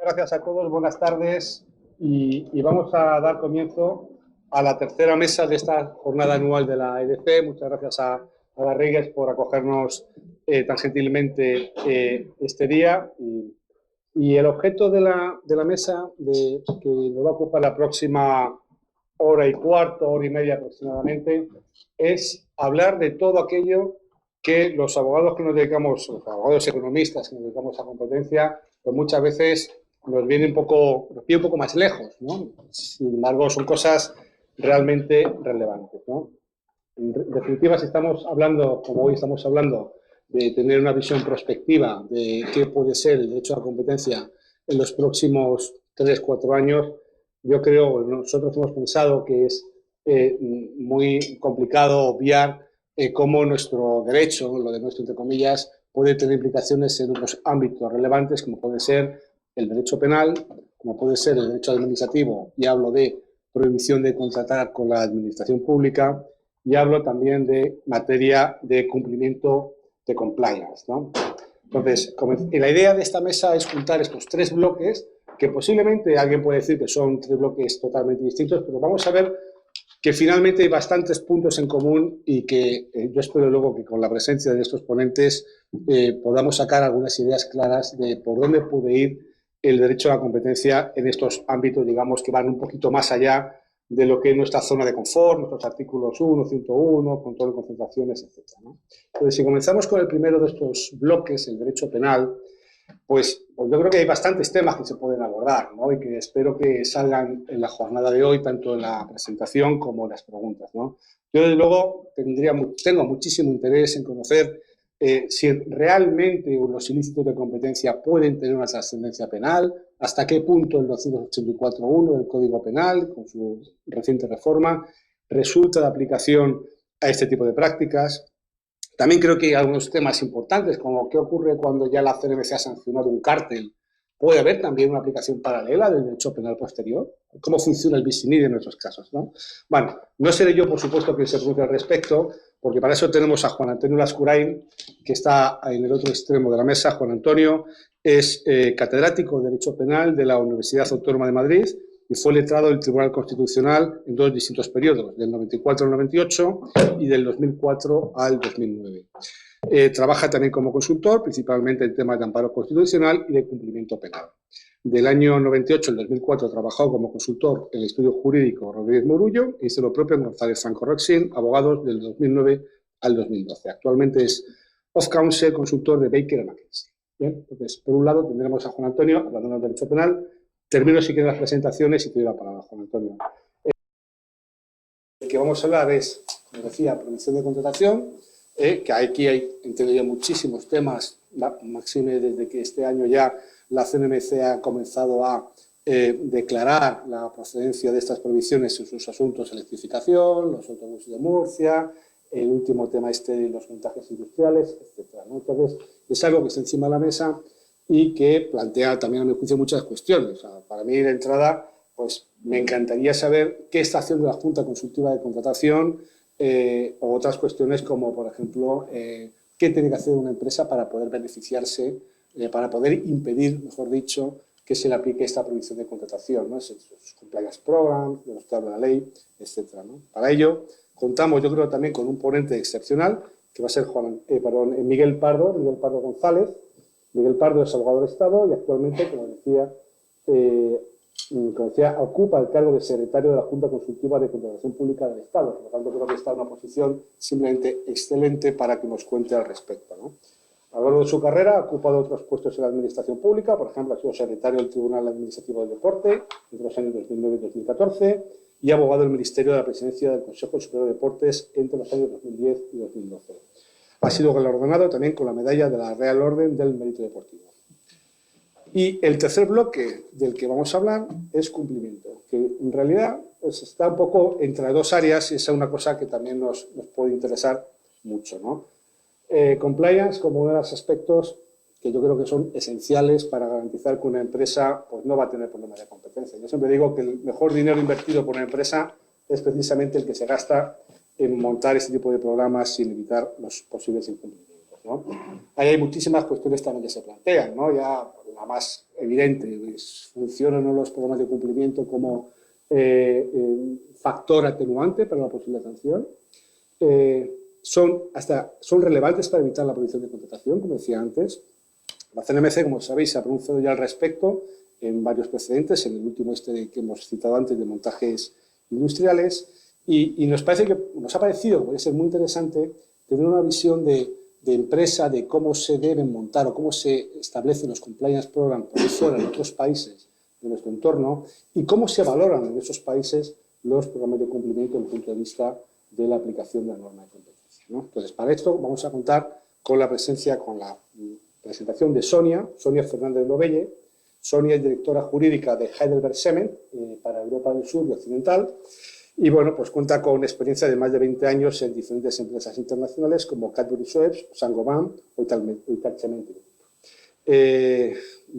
Gracias a todos, buenas tardes y vamos a dar comienzo a la tercera mesa de esta jornada anual de la EDC. Muchas gracias a Garrigues por acogernos tan gentilmente este día y el objeto de la mesa que nos va a ocupar la próxima hora y cuarto, hora y media aproximadamente, es hablar de todo aquello que los abogados que nos dedicamos, los abogados economistas que nos dedicamos a competencia, pues muchas veces nos viene un poco más lejos, ¿no? Sin embargo, son cosas realmente relevantes, ¿no? En definitiva, si estamos hablando, como hoy estamos hablando, de tener una visión prospectiva de qué puede ser el derecho a la competencia en los próximos 3-4 años, yo creo, nosotros hemos pensado que es muy complicado obviar cómo nuestro derecho, lo de nuestro entre comillas, puede tener implicaciones en otros ámbitos relevantes, como puede ser el derecho penal, como puede ser el derecho administrativo, y hablo de prohibición de contratar con la administración pública, y hablo también de materia de cumplimiento de compliance, ¿no? Entonces, la idea de esta mesa es juntar estos tres bloques, que posiblemente alguien puede decir que son tres bloques totalmente distintos, pero vamos a ver que finalmente hay bastantes puntos en común y que yo espero luego que con la presencia de estos ponentes podamos sacar algunas ideas claras de por dónde puede ir el derecho a la competencia en estos ámbitos, digamos, que van un poquito más allá de lo que es nuestra zona de confort, nuestros artículos 1, 101, control de concentraciones, etc., ¿no? Entonces, si comenzamos con el primero de estos bloques, el derecho penal, pues yo creo que hay bastantes temas que se pueden abordar, ¿no? Y que espero que salgan en la jornada de hoy, tanto en la presentación como en las preguntas, ¿no? Yo, desde luego, tengo muchísimo interés en conocer si realmente los ilícitos de competencia pueden tener una trascendencia penal, hasta qué punto el 284.1 del Código Penal, con su reciente reforma, resulta de aplicación a este tipo de prácticas. También creo que hay algunos temas importantes, como qué ocurre cuando ya la CNMC ha sancionado un cártel. Puede haber también una aplicación paralela del derecho penal posterior. ¿Cómo funciona el bis in idem en esos casos, ¿no? Bueno, no seré yo, por supuesto, quien se pronuncie al respecto, porque para eso tenemos a Juan Antonio Lascurain, que está en el otro extremo de la mesa. Juan Antonio es catedrático de Derecho Penal de la Universidad Autónoma de Madrid y fue letrado del Tribunal Constitucional en dos distintos periodos, del 94 al 98 y del 2004 al 2009. Trabaja también como consultor, principalmente en temas de amparo constitucional y de cumplimiento penal. Del año 98 al 2004 trabajó como consultor en el estudio jurídico Rodríguez Morullo e hizo lo propio en González Franco Roxin, abogados del 2009 al 2012. Actualmente es off-counsel, consultor de Baker & McKinsey. Bien, entonces, por un lado tendremos a Juan Antonio hablando del derecho penal. Termino si quieren las presentaciones y te doy la palabra, Juan Antonio. El que vamos a hablar es, como decía, prevención de contratación, que aquí hay, entiendo yo, muchísimos temas, máxime desde que este año ya la CNMC ha comenzado a declarar la procedencia de estas prohibiciones en sus asuntos de electrificación, los autobuses de Murcia, el último tema de los montajes industriales, etc., ¿no? Entonces, es algo que está encima de la mesa y que plantea también, a mi juicio, muchas cuestiones. O sea, para mí, de entrada, pues me encantaría saber qué está haciendo la Junta Consultiva de Contratación o otras cuestiones como, por ejemplo, qué tiene que hacer una empresa para poder beneficiarse, para poder impedir, mejor dicho, que se le aplique esta prohibición de contratación, ¿no? Los compliance programs, de los que habla la ley, etcétera, ¿no? Para ello, contamos, yo creo, también con un ponente excepcional, que va a ser Miguel Pardo González. Miguel Pardo es abogado del Estado y actualmente, como decía, ocupa el cargo de secretario de la Junta Consultiva de Contratación Pública del Estado. Por lo tanto, creo que está en una posición simplemente excelente para que nos cuente al respecto, ¿no? A lo largo de su carrera ha ocupado otros puestos en la administración pública. Por ejemplo, ha sido secretario del Tribunal Administrativo del Deporte entre los años 2009 y 2014 y abogado del Ministerio de la Presidencia del Consejo Superior de Deportes entre los años 2010 y 2012. Ha sido galardonado también con la medalla de la Real Orden del Mérito Deportivo. Y el tercer bloque del que vamos a hablar es cumplimiento, que en realidad pues, está un poco entre dos áreas y esa es una cosa que también nos puede interesar mucho, ¿no? Compliance como uno de los aspectos que yo creo que son esenciales para garantizar que una empresa pues, no va a tener problemas de competencia. Yo siempre digo que el mejor dinero invertido por una empresa es precisamente el que se gasta en montar este tipo de programas sin evitar los posibles incumplimientos. ¿no? Ahí hay muchísimas cuestiones también que se plantean, ¿no? Ya la más evidente es, ¿funcionan o no los programas de cumplimiento como factor atenuante para la posible sanción? Son relevantes para evitar la prohibición de contratación, como decía antes. La CNMC, como sabéis, se ha pronunciado ya al respecto en varios precedentes, en el último que hemos citado antes de montajes industriales, y nos ha parecido, puede ser muy interesante, tener una visión de empresa, de cómo se deben montar o cómo se establecen los compliance programs por ahí fuera en otros países de nuestro entorno y cómo se valoran en esos países los programas de cumplimiento desde el punto de vista de la aplicación de la norma de competencia, ¿no? Entonces, para esto vamos a contar con la presentación de Sonia Fernández Lobelle. Sonia es directora jurídica de Heidelberg Cement para Europa del Sur y Occidental. Y bueno, pues cuenta con experiencia de más de 20 años en diferentes empresas internacionales como Cadbury Schweppes, Saint-Gobain o Italcement.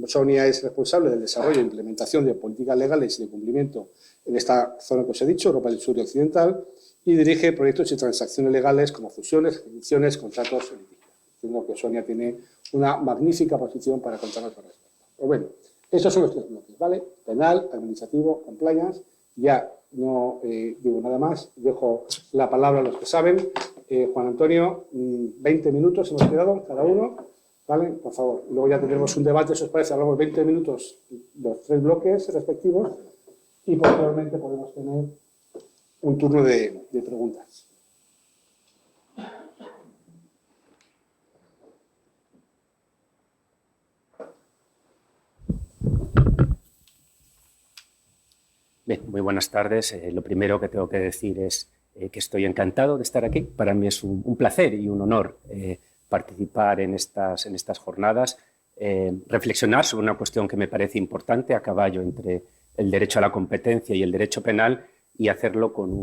Sonia es responsable del desarrollo e implementación de políticas legales y de cumplimiento en esta zona que os he dicho, Europa del Sur y Occidental, y dirige proyectos y transacciones legales como fusiones, adquisiciones, contratos, entiendo que Sonia tiene una magnífica posición para contarnos al respecto. Pues bueno, estos son los 3 bloques, ¿vale? Penal, administrativo, compliance. Ya no digo nada más, dejo la palabra a los que saben. Juan Antonio, 20 minutos hemos quedado cada uno, ¿vale? Por favor. Luego ya tendremos un debate, si os parece, hablamos 20 minutos los 3 bloques respectivos y posteriormente podemos tener un turno de preguntas. Bien, muy buenas tardes. Lo primero que tengo que decir es que estoy encantado de estar aquí. Para mí es un placer y un honor participar en estas jornadas, reflexionar sobre una cuestión que me parece importante a caballo entre el derecho a la competencia y el derecho penal y hacerlo con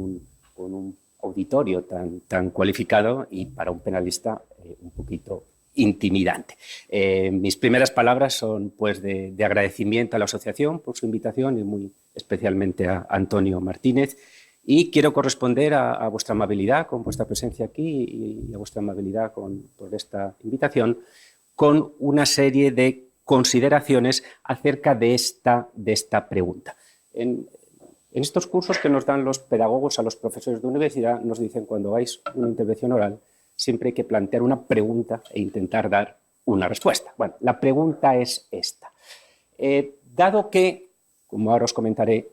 un auditorio tan cualificado y para un penalista un poquito intimidante. Mis primeras palabras son pues de agradecimiento a la asociación por su invitación y muy especialmente a Antonio Martínez, y quiero corresponder a vuestra amabilidad con vuestra presencia aquí y a vuestra amabilidad por esta invitación con una serie de consideraciones acerca de esta pregunta. En estos cursos que nos dan los pedagogos a los profesores de universidad nos dicen cuando hagáis una intervención oral siempre hay que plantear una pregunta e intentar dar una respuesta. Bueno, la pregunta es esta. Dado que, como ahora os comentaré,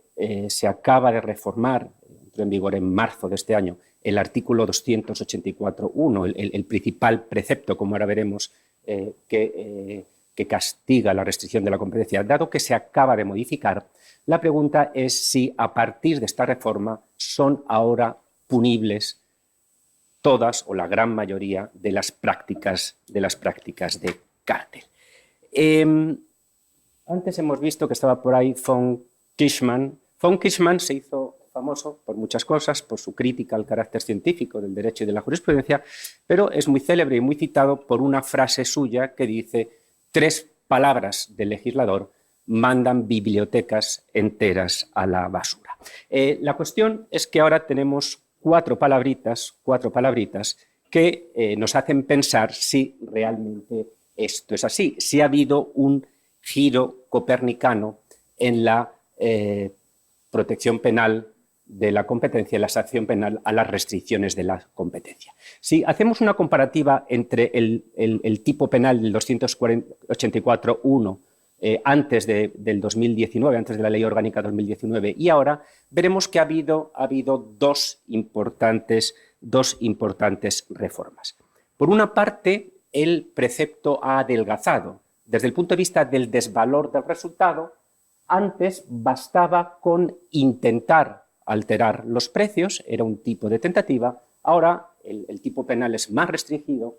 se acaba de reformar, entró en vigor en marzo de este año, el artículo 284.1, el principal precepto, como ahora veremos, que castiga la restricción de la competencia, dado que se acaba de modificar, la pregunta es si a partir de esta reforma son ahora punibles todas o la gran mayoría de las prácticas de cártel. Antes hemos visto que estaba por ahí von Kieschmann. Von Kieschmann se hizo famoso por muchas cosas, por su crítica al carácter científico del derecho y de la jurisprudencia, pero es muy célebre y muy citado por una frase suya que dice: 3 palabras del legislador mandan bibliotecas enteras a la basura. La cuestión es que ahora tenemos 4 palabritas que nos hacen pensar si realmente esto es así, si ha habido un giro copernicano en la protección penal de la competencia y la sanción penal a las restricciones de la competencia. Si hacemos una comparativa entre el tipo penal del 284.1 antes del 2019, antes de la Ley Orgánica 2019 y ahora, veremos que ha habido 2 importantes reformas. Por una parte, el precepto ha adelgazado. Desde el punto de vista del desvalor del resultado, antes bastaba con intentar alterar los precios, era un tipo de tentativa. Ahora el tipo penal es más restringido,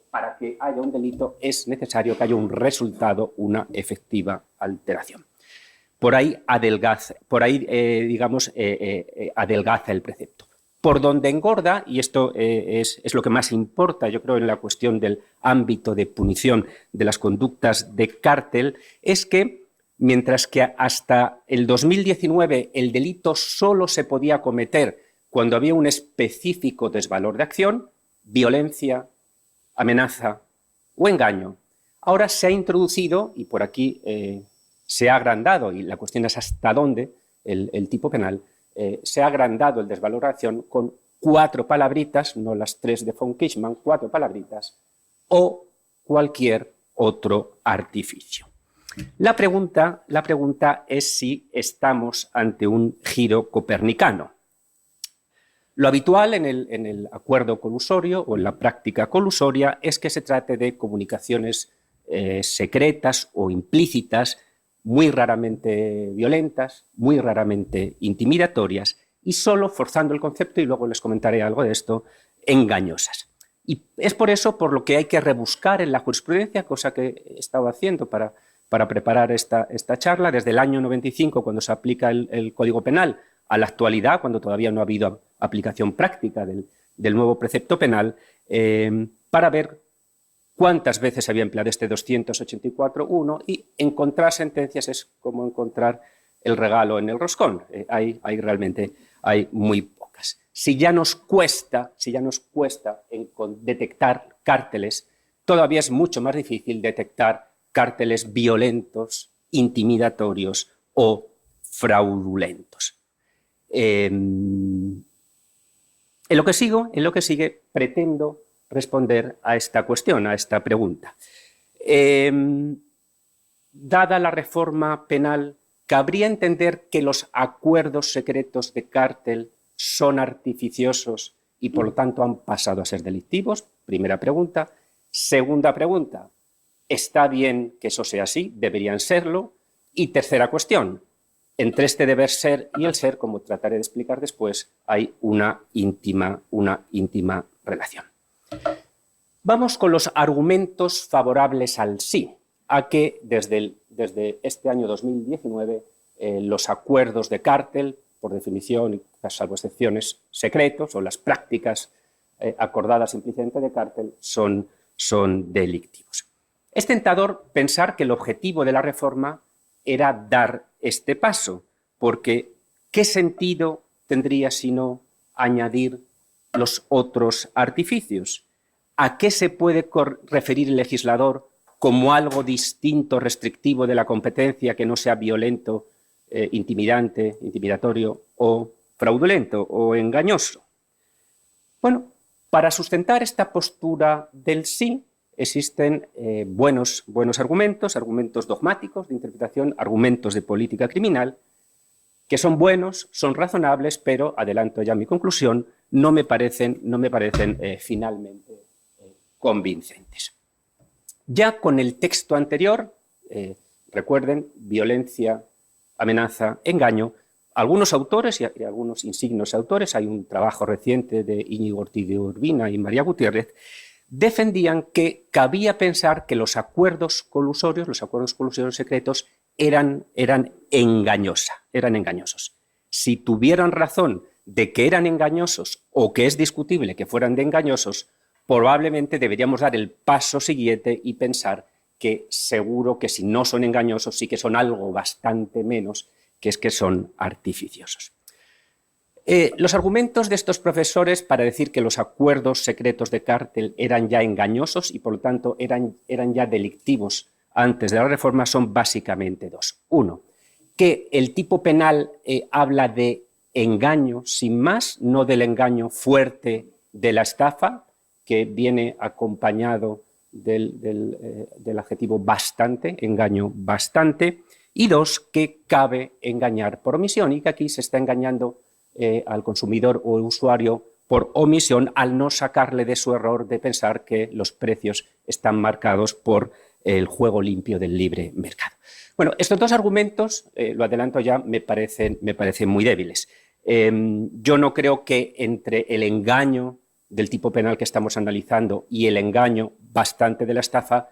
para que haya un delito es necesario que haya un resultado, una efectiva alteración. Por ahí adelgaza el precepto. Por donde engorda, y esto es lo que más importa, yo creo, en la cuestión del ámbito de punición de las conductas de cártel, es que mientras que hasta el 2019 el delito solo se podía cometer cuando había un específico desvalor de acción, violencia, amenaza o engaño, ahora se ha introducido, y por aquí se ha agrandado, y la cuestión es hasta dónde el tipo penal, se ha agrandado el desvaloración con 4 palabritas, no las 3 de von Kishman, 4 palabritas, o cualquier otro artificio. La pregunta es si estamos ante un giro copernicano. Lo habitual en el acuerdo colusorio o en la práctica colusoria es que se trate de comunicaciones secretas o implícitas, muy raramente violentas, muy raramente intimidatorias y solo, forzando el concepto, y luego les comentaré algo de esto, engañosas. Y es por eso por lo que hay que rebuscar en la jurisprudencia, cosa que he estado haciendo para preparar esta charla, desde el año 95, cuando se aplica el Código Penal, a la actualidad, cuando todavía no ha habido aplicación práctica del nuevo precepto penal, para ver cuántas veces había empleado este 284.1 y encontrar sentencias es como encontrar el regalo en el roscón. Realmente hay muy pocas. Si ya nos cuesta detectar cárteles, todavía es mucho más difícil detectar cárteles violentos, intimidatorios o fraudulentos. En lo que sigue, pretendo responder a esta cuestión, a esta pregunta. Dada la reforma penal, ¿cabría entender que los acuerdos secretos de cártel son artificiosos y por lo tanto han pasado a ser delictivos? Primera pregunta. Segunda pregunta, ¿está bien que eso sea así? ¿Deberían serlo? Y tercera cuestión, entre este deber ser y el ser, como trataré de explicar después, hay una íntima relación. Vamos con los argumentos favorables al sí, a que desde este año 2019 los acuerdos de cártel, por definición y salvo excepciones, secretos, o las prácticas acordadas implícitamente de cártel son delictivos. Es tentador pensar que el objetivo de la reforma era dar este paso, porque ¿qué sentido tendría sino añadir los otros artificios? ¿A qué se puede referir el legislador como algo distinto, restrictivo de la competencia que no sea violento, intimidante, intimidatorio o fraudulento o engañoso? Bueno, para sustentar esta postura del sí existen buenos argumentos dogmáticos de interpretación, argumentos de política criminal, que son buenos, son razonables, pero, adelanto ya mi conclusión, no me parecen finalmente convincentes. Ya con el texto anterior, recuerden, violencia, amenaza, engaño, algunos autores y algunos insignos autores, hay un trabajo reciente de Íñigo Ortiz de Urbina y María Gutiérrez, defendían que cabía pensar que los acuerdos colusorios secretos, eran engañosos. Si tuvieran razón de que eran engañosos o que es discutible que fueran de engañosos, probablemente deberíamos dar el paso siguiente y pensar que seguro que si no son engañosos sí que son algo bastante menos, que es que son artificiosos. Los argumentos de estos profesores para decir que los acuerdos secretos de cártel eran ya engañosos y por lo tanto eran ya delictivos antes de la reforma son básicamente dos. Uno, que el tipo penal habla de engaño sin más, no del engaño fuerte de la estafa, que viene acompañado del adjetivo bastante, engaño bastante, y dos, que cabe engañar por omisión y que aquí se está engañando al consumidor o usuario por omisión al no sacarle de su error de pensar que los precios están marcados por el juego limpio del libre mercado. Bueno, estos dos argumentos, lo adelanto ya, me parecen muy débiles. Yo no creo que entre el engaño del tipo penal que estamos analizando y el engaño bastante de la estafa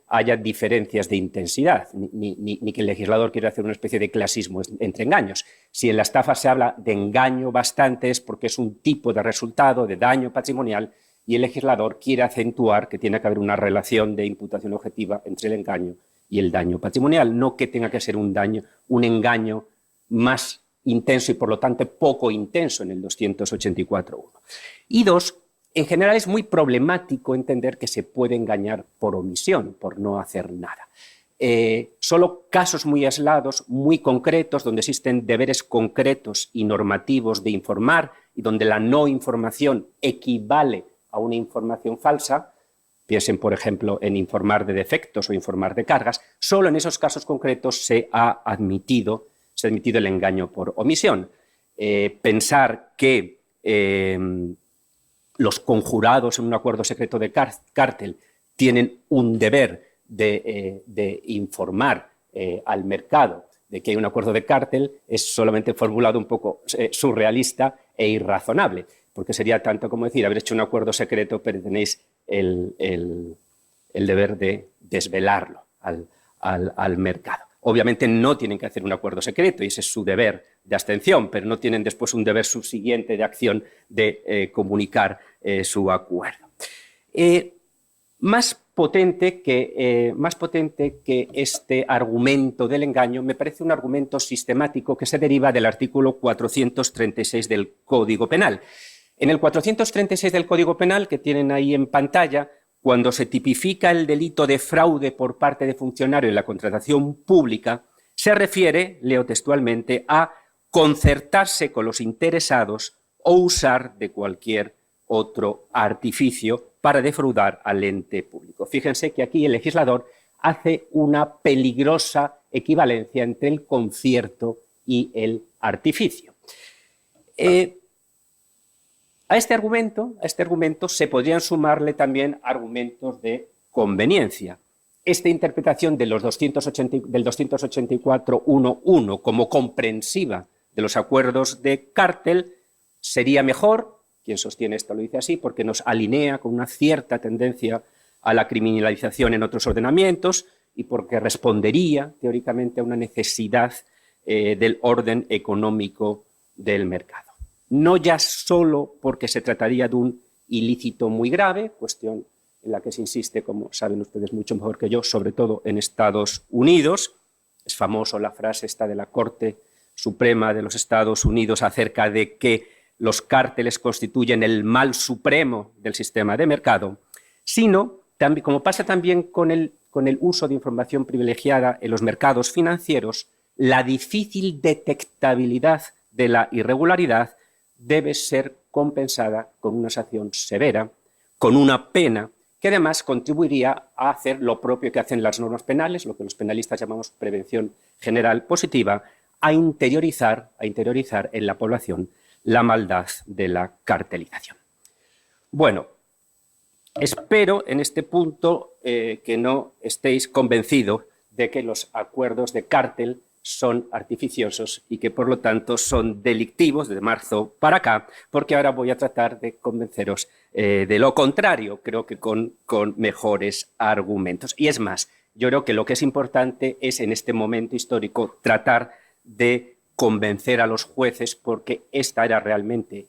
haya diferencias de intensidad, ni que el legislador quiera hacer una especie de clasismo entre engaños. Si en la estafa se habla de engaño bastante es porque es un tipo de resultado de daño patrimonial y el legislador quiere acentuar que tiene que haber una relación de imputación objetiva entre el engaño y el daño patrimonial, no que tenga que ser un engaño más intenso y por lo tanto poco intenso en el 284.1. Y dos, En general es muy problemático entender que se puede engañar por omisión, por no hacer nada. Solo casos muy aislados, muy concretos, donde existen deberes concretos y normativos de informar y donde la no información equivale a una información falsa, piensen, por ejemplo, en informar de defectos o informar de cargas, solo en esos casos concretos se ha admitido el engaño por omisión. Pensar que los conjurados en un acuerdo secreto de cártel tienen un deber de informar al mercado de que hay un acuerdo de cártel es solamente formulado un poco surrealista e irrazonable, porque sería tanto como decir, haber hecho un acuerdo secreto, pero tenéis el deber de desvelarlo al mercado. Obviamente no tienen que hacer un acuerdo secreto y ese es su deber de abstención, pero no tienen después un deber subsiguiente de acción de comunicar su acuerdo. Más potente que este argumento del engaño me parece un argumento sistemático que se deriva del artículo 436 del Código Penal. En el 436 del Código Penal, que tienen ahí en pantalla, cuando se tipifica el delito de fraude por parte de funcionario en la contratación pública, se refiere, leo textualmente, a concertarse con los interesados o usar de cualquier otro artificio para defraudar al ente público. Fíjense que aquí el legislador hace una peligrosa equivalencia entre el concierto y el artificio. A este argumento se podrían sumarle también argumentos de conveniencia. Esta interpretación de del 284.1.1 como comprensiva de los acuerdos de cártel sería mejor, quien sostiene esto lo dice así, porque nos alinea con una cierta tendencia a la criminalización en otros ordenamientos y porque respondería teóricamente a una necesidad del orden económico del mercado. No ya solo porque se trataría de un ilícito muy grave, cuestión en la que se insiste, como saben ustedes mucho mejor que yo, sobre todo en Estados Unidos. Es famoso la frase esta de la Corte Suprema de los Estados Unidos acerca de que los cárteles constituyen el mal supremo del sistema de mercado, sino, también, como pasa también con el uso de información privilegiada en los mercados financieros, la difícil detectabilidad de la irregularidad debe ser compensada con una sanción severa, con una pena que además contribuiría a hacer lo propio que hacen las normas penales, lo que los penalistas llamamos prevención general positiva, a interiorizar en la población la maldad de la cartelización. Bueno, espero en este punto que no estéis convencidos de que los acuerdos de cártel son artificiosos y que por lo tanto son delictivos de marzo para acá, porque ahora voy a tratar de convenceros de lo contrario, creo que con mejores argumentos. Y es más, yo creo que lo que es importante es en este momento histórico tratar de convencer a los jueces, porque esta era realmente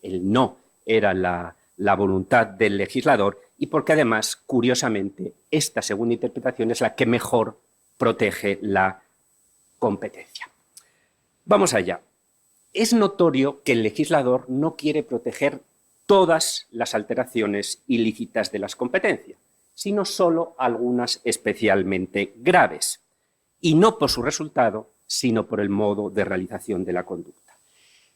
era la voluntad del legislador y porque además, curiosamente, esta segunda interpretación es la que mejor protege la competencia. Vamos allá. Es notorio que el legislador no quiere proteger todas las alteraciones ilícitas de las competencias, sino solo algunas especialmente graves, y no por su resultado, sino por el modo de realización de la conducta.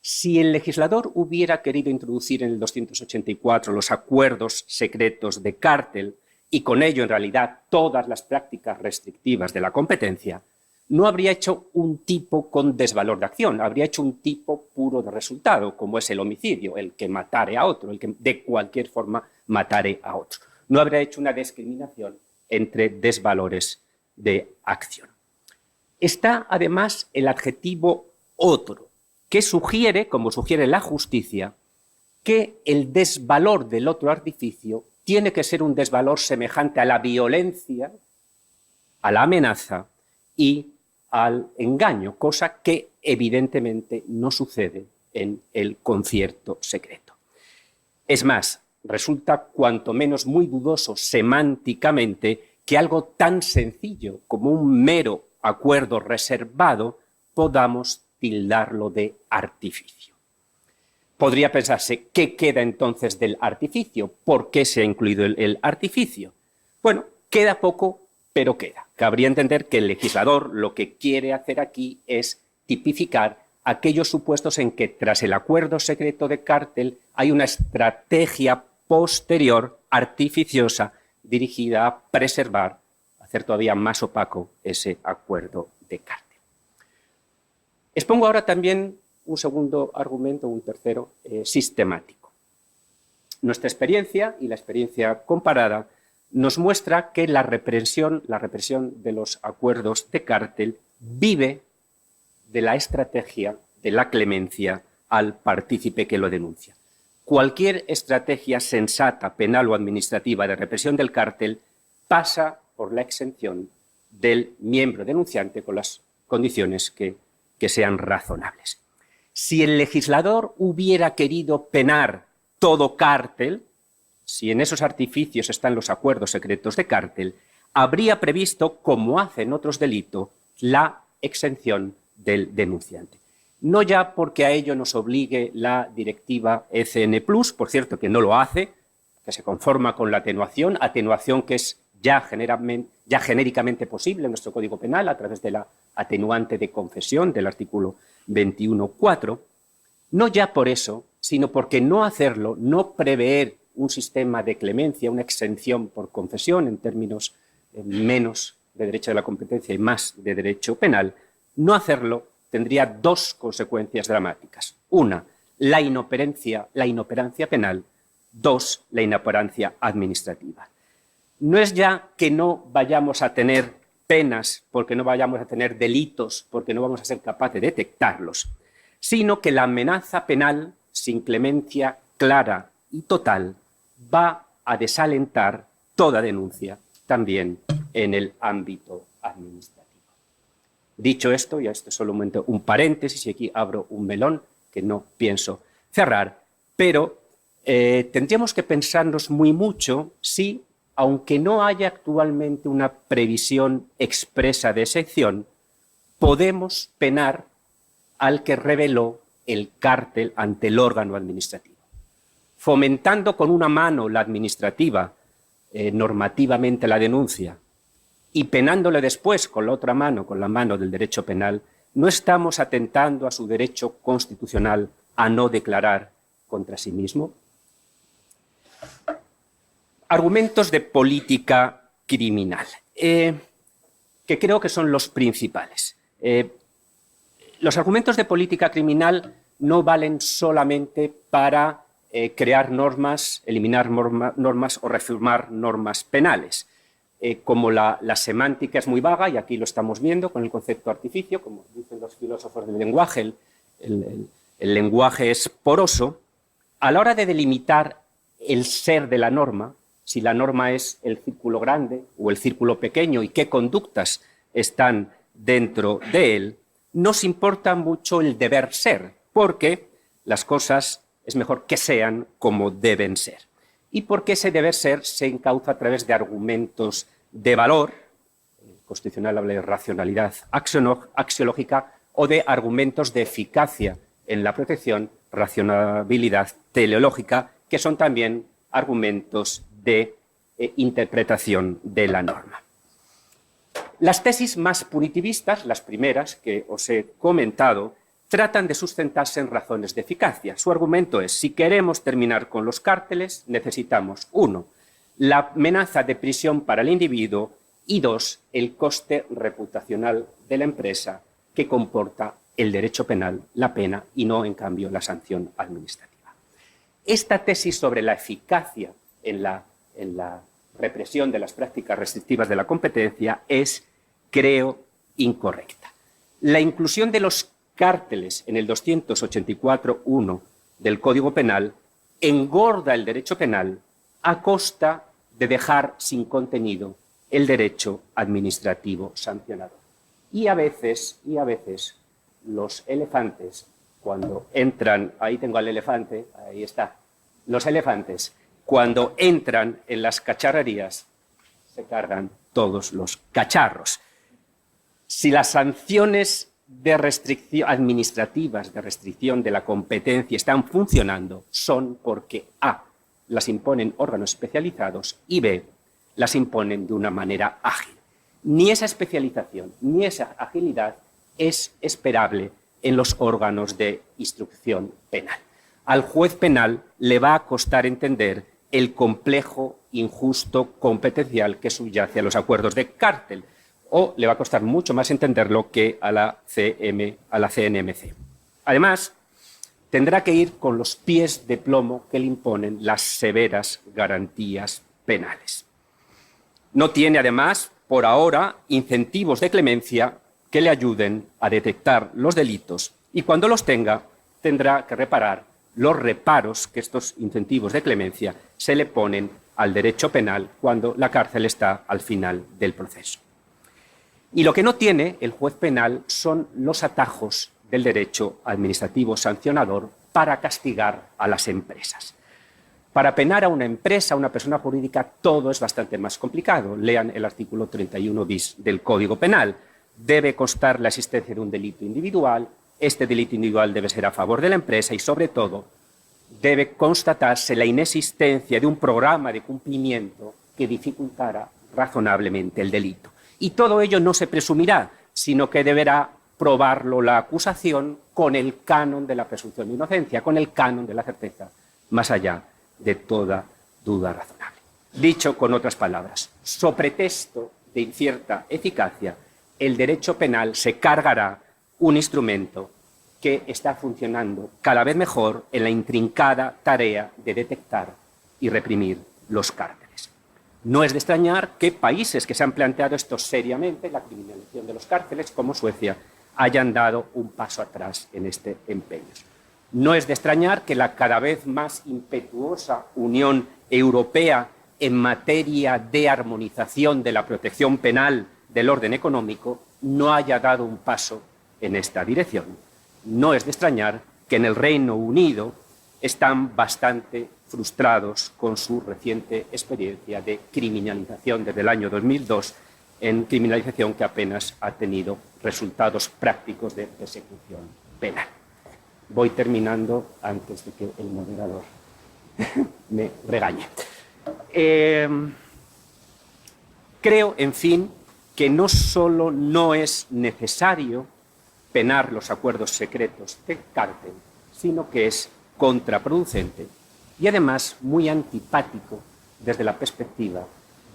Si el legislador hubiera querido introducir en el 284 los acuerdos secretos de cártel y con ello en realidad todas las prácticas restrictivas de la competencia, no habría hecho un tipo con desvalor de acción, habría hecho un tipo puro de resultado, como es el homicidio, el que matare a otro, el que de cualquier forma matare a otro. No habría hecho una discriminación entre desvalores de acción. Está además el adjetivo otro, que sugiere, como sugiere la justicia, que el desvalor del otro artificio tiene que ser un desvalor semejante a la violencia, a la amenaza y al engaño, cosa que evidentemente no sucede en el concierto secreto. Es más, resulta cuanto menos muy dudoso semánticamente que algo tan sencillo como un mero acuerdo reservado podamos tildarlo de artificio. Podría pensarse, ¿qué queda entonces del artificio? ¿Por qué se ha incluido el artificio? Bueno, queda poco, pero queda. Cabría entender que el legislador lo que quiere hacer aquí es tipificar aquellos supuestos en que tras el acuerdo secreto de cártel hay una estrategia posterior artificiosa dirigida a preservar, a hacer todavía más opaco ese acuerdo de cártel. Expongo ahora también un segundo argumento, un tercero, sistemático. Nuestra experiencia y la experiencia comparada nos muestra que la represión de los acuerdos de cártel vive de la estrategia de la clemencia al partícipe que lo denuncia. Cualquier estrategia sensata, penal o administrativa de represión del cártel pasa por la exención del miembro denunciante con las condiciones que sean razonables. Si el legislador hubiera querido penar todo cártel, si en esos artificios están los acuerdos secretos de cártel, habría previsto, como hacen otros delitos, la exención del denunciante. No ya porque a ello nos obligue la directiva ECN+, por cierto que no lo hace, que se conforma con la atenuación que es ya genéricamente posible en nuestro Código Penal a través de la atenuante de confesión del artículo 21.4, no ya por eso, sino porque no hacerlo, no prever un sistema de clemencia, una exención por confesión en términos menos de derecho de la competencia y más de derecho penal, no hacerlo tendría dos consecuencias dramáticas. Una, la inoperancia penal. Dos, la inoperancia administrativa. No es ya que no vayamos a tener penas, porque no vayamos a tener delitos, porque no vamos a ser capaces de detectarlos, sino que la amenaza penal, sin clemencia clara y total, va a desalentar toda denuncia, también en el ámbito administrativo. Dicho esto, y esto es solo un paréntesis, y aquí abro un melón que no pienso cerrar, pero tendríamos que pensarnos muy mucho si, aunque no haya actualmente una previsión expresa de exención, podemos penar al que reveló el cártel ante el órgano administrativo. Fomentando con una mano la administrativa, normativamente la denuncia, y penándole después con la otra mano, con la mano del derecho penal, no estamos atentando a su derecho constitucional a no declarar contra sí mismo. Argumentos de política criminal, que creo que son los principales. Los argumentos de política criminal no valen solamente para crear normas, eliminar normas o reformar normas penales. Como la semántica es muy vaga, y aquí lo estamos viendo con el concepto artificio, como dicen los filósofos del lenguaje, el lenguaje es poroso, a la hora de delimitar el ser de la norma, si la norma es el círculo grande o el círculo pequeño y qué conductas están dentro de él, nos importa mucho el deber ser, porque las cosas es mejor que sean como deben ser. Y porque ese deber ser se encauza a través de argumentos de valor, el constitucional habla de racionalidad axiológica, o de argumentos de eficacia en la protección, racionalidad teleológica, que son también argumentos de interpretación de la norma. Las tesis más punitivistas, las primeras que os he comentado, tratan de sustentarse en razones de eficacia. Su argumento es, si queremos terminar con los cárteles, necesitamos, 1, la amenaza de prisión para el individuo y 2, el coste reputacional de la empresa que comporta el derecho penal, la pena, y no, en cambio, la sanción administrativa. Esta tesis sobre la eficacia en la represión de las prácticas restrictivas de la competencia es, creo, incorrecta. La inclusión de los cárteles en el 284.1 del Código Penal engorda el derecho penal a costa de dejar sin contenido el derecho administrativo sancionador. Y a veces los elefantes, cuando entran, ahí tengo al elefante, ahí está, los elefantes, cuando entran en las cacharrerías, se cargan todos los cacharros. Si las sanciones de restricción, administrativas de restricción de la competencia están funcionando son porque A, las imponen órganos especializados y B, las imponen de una manera ágil. Ni esa especialización ni esa agilidad es esperable en los órganos de instrucción penal. Al juez penal le va a costar entender el complejo, injusto, competencial que subyace a los acuerdos de cártel, o le va a costar mucho más entenderlo que a la CNMC. Además, tendrá que ir con los pies de plomo que le imponen las severas garantías penales. No tiene, además, por ahora, incentivos de clemencia que le ayuden a detectar los delitos y cuando los tenga, tendrá que reparar los reparos que estos incentivos de clemencia se le ponen al derecho penal cuando la cárcel está al final del proceso. Y lo que no tiene el juez penal son los atajos del derecho administrativo sancionador para castigar a las empresas. Para penar a una empresa, a una persona jurídica, todo es bastante más complicado. Lean el artículo 31 bis del Código Penal. Debe constar la existencia de un delito individual, este delito individual debe ser a favor de la empresa y, sobre todo, debe constatarse la inexistencia de un programa de cumplimiento que dificultara razonablemente el delito. Y todo ello no se presumirá, sino que deberá probarlo la acusación con el canon de la presunción de inocencia, con el canon de la certeza, más allá de toda duda razonable. Dicho con otras palabras, so pretexto de incierta eficacia, el derecho penal se cargará un instrumento que está funcionando cada vez mejor en la intrincada tarea de detectar y reprimir los cárteles. No es de extrañar que países que se han planteado esto seriamente, la criminalización de los cárteles, como Suecia, hayan dado un paso atrás en este empeño. No es de extrañar que la cada vez más impetuosa Unión Europea en materia de armonización de la protección penal del orden económico no haya dado un paso en esta dirección. No es de extrañar que en el Reino Unido están bastante frustrados con su reciente experiencia de criminalización desde el año 2002, en criminalización que apenas ha tenido resultados prácticos de persecución penal. Voy terminando antes de que el moderador me regañe. Creo, en fin, que no solo no es necesario penar los acuerdos secretos de cártel, sino que es contraproducente y además muy antipático desde la perspectiva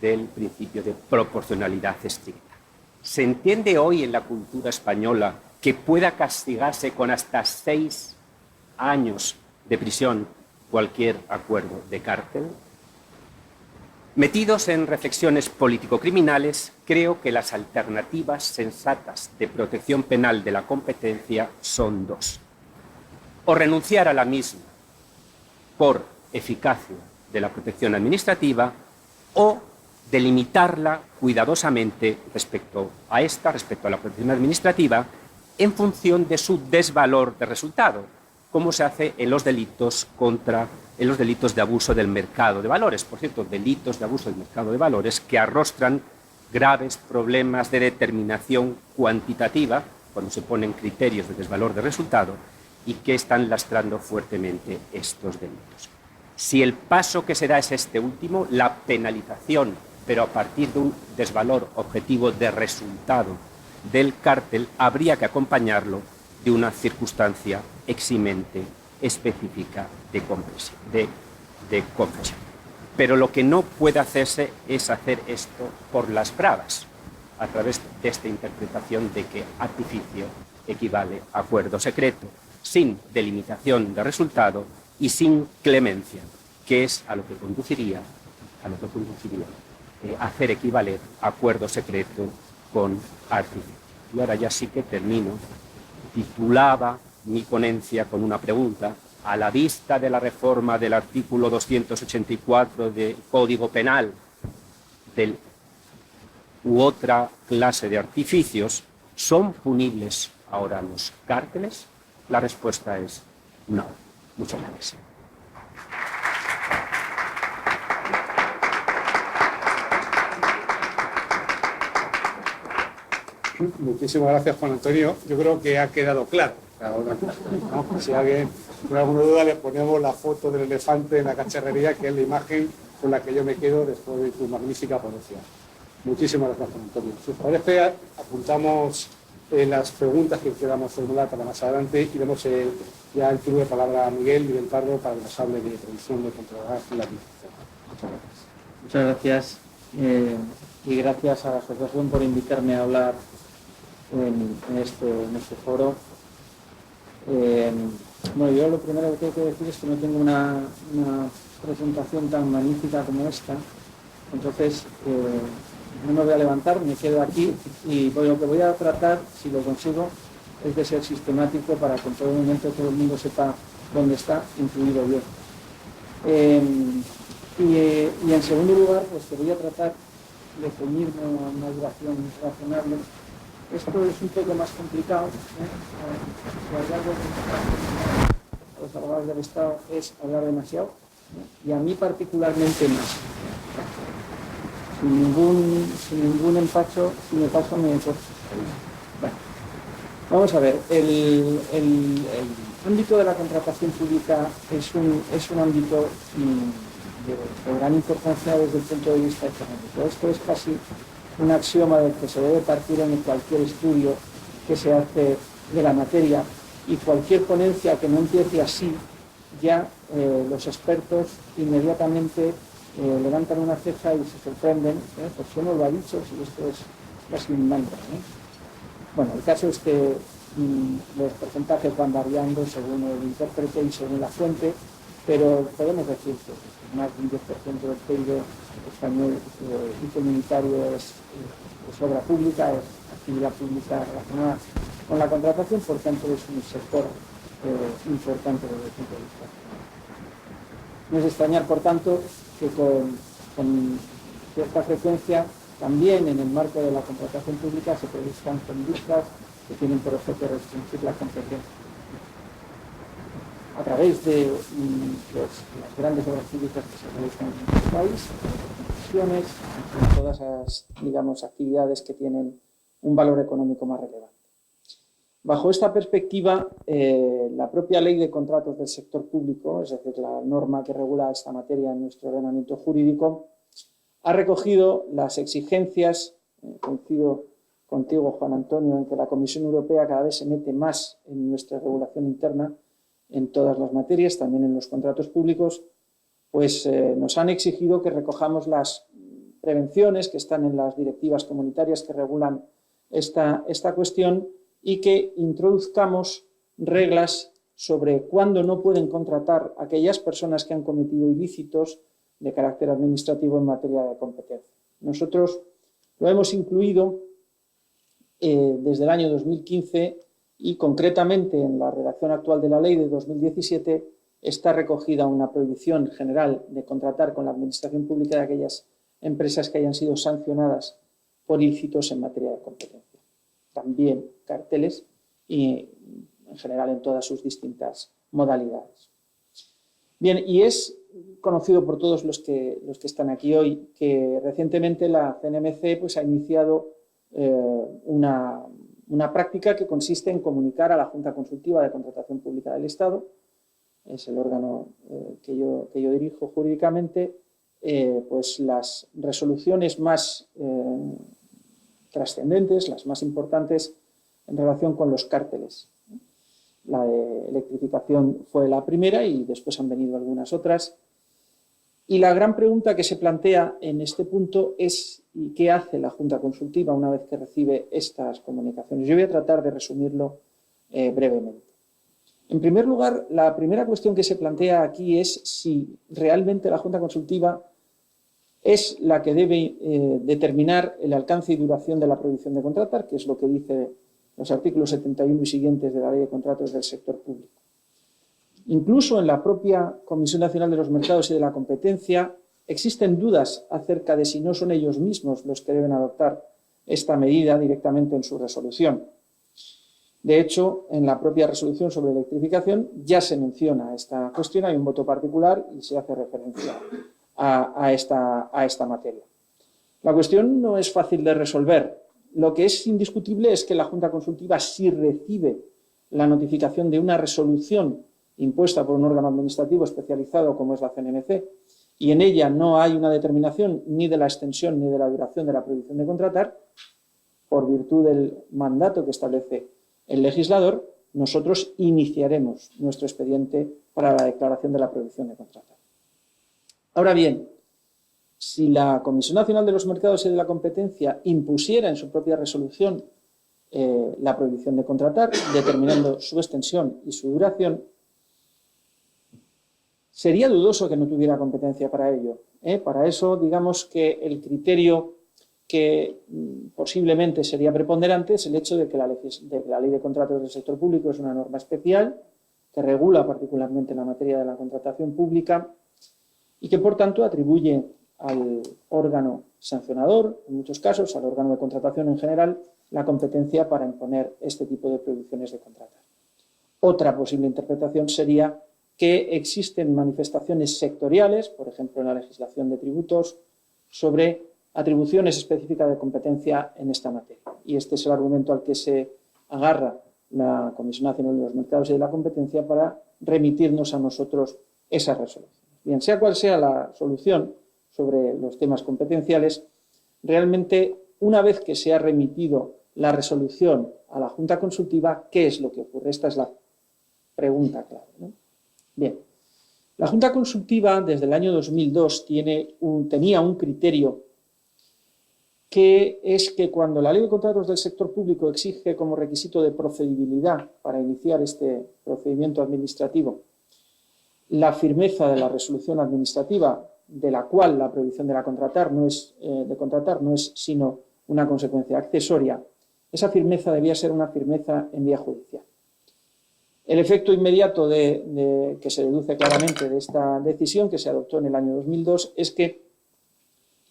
del principio de proporcionalidad estricta. ¿Se entiende hoy en la cultura española que pueda castigarse con hasta 6 años de prisión cualquier acuerdo de cártel? Metidos en reflexiones político-criminales, creo que las alternativas sensatas de protección penal de la competencia son 2. O renunciar a la misma por eficacia de la protección administrativa o delimitarla cuidadosamente respecto a la protección administrativa, en función de su desvalor de resultado, como se hace en los delitos de abuso del mercado de valores. Por cierto, delitos de abuso del mercado de valores que arrostran graves problemas de determinación cuantitativa, cuando se ponen criterios de desvalor de resultado, y que están lastrando fuertemente estos delitos. Si el paso que se da es este último, la penalización, pero a partir de un desvalor objetivo de resultado del cártel, habría que acompañarlo de una circunstancia eximente específica de confesión. Pero lo que no puede hacerse es hacer esto por las bravas, a través de esta interpretación de que artificio equivale a acuerdo secreto, sin delimitación de resultado y sin clemencia, que es a lo que conduciría hacer equivaler acuerdo secreto con artificio. Y ahora ya sí que termino. Titulaba mi ponencia con una pregunta: a la vista de la reforma del artículo 284 del Código Penal u otra clase de artificios, ¿son punibles ahora los cárteles? La respuesta es no. Muchas gracias. Muchísimas gracias, Juan Antonio. Yo creo que ha quedado claro. Ahora, ¿no? Si alguien tiene alguna duda, le ponemos la foto del elefante en la cacharrería, que es la imagen con la que yo me quedo después de tu magnífica ponencia. Muchísimas gracias, Juan Antonio. Si os parece, apuntamos las preguntas que queramos formular para más adelante y demos ya el turno de palabra a Miguel Pardo para que nos hable de prevención de controlar la administración. Muchas gracias. Y gracias a la asociación por invitarme a hablar en este foro. Bueno, yo lo primero que tengo que decir es que no tengo una presentación tan magnífica como esta, entonces no me voy a levantar, me quedo aquí y lo que voy a tratar, si lo consigo, es de ser sistemático para que en todo momento todo el mundo sepa dónde está, incluido yo. Y en segundo lugar, pues que voy a tratar de ceñirme a una duración razonable. Esto es un poco más complicado. A los abogados del Estado es hablar demasiado, y a mí particularmente más. Sin ningún empacho, si me paso me importa. Bueno, vamos a ver. El ámbito de la contratación pública es un ámbito de gran importancia desde el punto de vista económico. Esto es casi un axioma del que se debe partir en cualquier estudio que se hace de la materia, y cualquier ponencia que no empiece así, ya los expertos inmediatamente levantan una ceja y se sorprenden, ¿por qué no lo ha dicho si esto es casi un mantra? Bueno, el caso es que los porcentajes van variando según el intérprete y según la fuente, pero podemos decir que más de un 10% del PIB español y comunitario es obra pública, es actividad pública relacionada con la contratación, por tanto es un sector importante desde el punto de vista. No es extrañar, por tanto, que con cierta frecuencia también en el marco de la contratación pública se produzcan conductas que tienen por objeto restringir la competencia a través de las grandes obras públicas que se realizan en nuestro país, concesiones, en todas las, digamos, actividades que tienen un valor económico más relevante. Bajo esta perspectiva, la propia ley de contratos del sector público, es decir, la norma que regula esta materia en nuestro ordenamiento jurídico, ha recogido las exigencias, coincido contigo, Juan Antonio, en que la Comisión Europea cada vez se mete más en nuestra regulación interna, en todas las materias, también en los contratos públicos, pues nos han exigido que recojamos las prevenciones que están en las directivas comunitarias que regulan esta cuestión, y que introduzcamos reglas sobre cuándo no pueden contratar a aquellas personas que han cometido ilícitos de carácter administrativo en materia de competencia. Nosotros lo hemos incluido desde el año 2015, y concretamente en la redacción actual de la ley de 2017 está recogida una prohibición general de contratar con la administración pública de aquellas empresas que hayan sido sancionadas por ilícitos en materia de competencia. También carteles y en general en todas sus distintas modalidades. Bien, y es conocido por todos los que están aquí hoy que recientemente la CNMC pues, ha iniciado una práctica que consiste en comunicar a la Junta Consultiva de Contratación Pública del Estado, es el órgano que yo dirijo jurídicamente, pues las resoluciones más trascendentes, las más importantes en relación con los cárteles. La de electrificación fue la primera y después han venido algunas otras. Y la gran pregunta que se plantea en este punto es ¿y qué hace la Junta Consultiva una vez que recibe estas comunicaciones? Yo voy a tratar de resumirlo brevemente. En primer lugar, la primera cuestión que se plantea aquí es si realmente la Junta Consultiva es la que debe determinar el alcance y duración de la prohibición de contratar, que es lo que dice los artículos 71 y siguientes de la Ley de Contratos del Sector Público. Incluso en la propia Comisión Nacional de los Mercados y de la Competencia existen dudas acerca de si no son ellos mismos los que deben adoptar esta medida directamente en su resolución. De hecho, en la propia resolución sobre electrificación ya se menciona esta cuestión, hay un voto particular y se hace referencia a esta materia. La cuestión no es fácil de resolver. lo que es indiscutible es que la Junta Consultiva, si recibe la notificación de una resolución impuesta por un órgano administrativo especializado como es la CNMC, y en ella no hay una determinación ni de la extensión ni de la duración de la prohibición de contratar, por virtud del mandato que establece el legislador, nosotros iniciaremos nuestro expediente para la declaración de la prohibición de contratar. Ahora bien, si la Comisión Nacional de los Mercados y de la Competencia impusiera en su propia resolución la prohibición de contratar, determinando su extensión y su duración, sería dudoso que no tuviera competencia para ello. Para eso, digamos que el criterio que posiblemente sería preponderante es el hecho de que la Ley de Contratos del Sector Público es una norma especial que regula particularmente la materia de la contratación pública y que, por tanto, atribuye al órgano sancionador, en muchos casos, al órgano de contratación en general, la competencia para imponer este tipo de prohibiciones de contratar. Otra posible interpretación sería que existen manifestaciones sectoriales, por ejemplo en la legislación de tributos, sobre atribuciones específicas de competencia en esta materia. Y este es el argumento al que se agarra la Comisión Nacional de los Mercados y de la Competencia para remitirnos a nosotros esa resolución. Bien, sea cual sea la solución sobre los temas competenciales, realmente una vez que se ha remitido la resolución a la Junta Consultiva, ¿qué es lo que ocurre? Esta es la pregunta clave, ¿no? Bien, la Junta Consultiva desde el año 2002 tenía un criterio que es que cuando la Ley de Contratos del Sector Público exige como requisito de procedibilidad para iniciar este procedimiento administrativo la firmeza de la resolución administrativa, de la cual la prohibición de contratar no es sino una consecuencia accesoria, esa firmeza debía ser una firmeza en vía judicial. El efecto inmediato que se deduce claramente de esta decisión que se adoptó en el año 2002 es que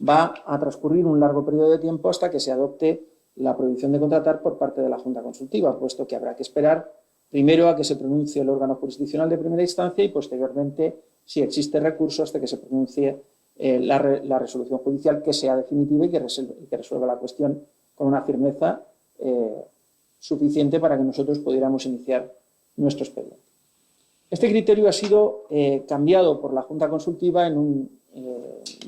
va a transcurrir un largo periodo de tiempo hasta que se adopte la prohibición de contratar por parte de la Junta Consultiva, puesto que habrá que esperar primero a que se pronuncie el órgano jurisdiccional de primera instancia y posteriormente, si existe recurso, hasta que se pronuncie la resolución judicial que sea definitiva y que resuelva la cuestión con una firmeza suficiente para que nosotros pudiéramos iniciar nuestro expediente. Este criterio ha sido cambiado por la Junta Consultiva en un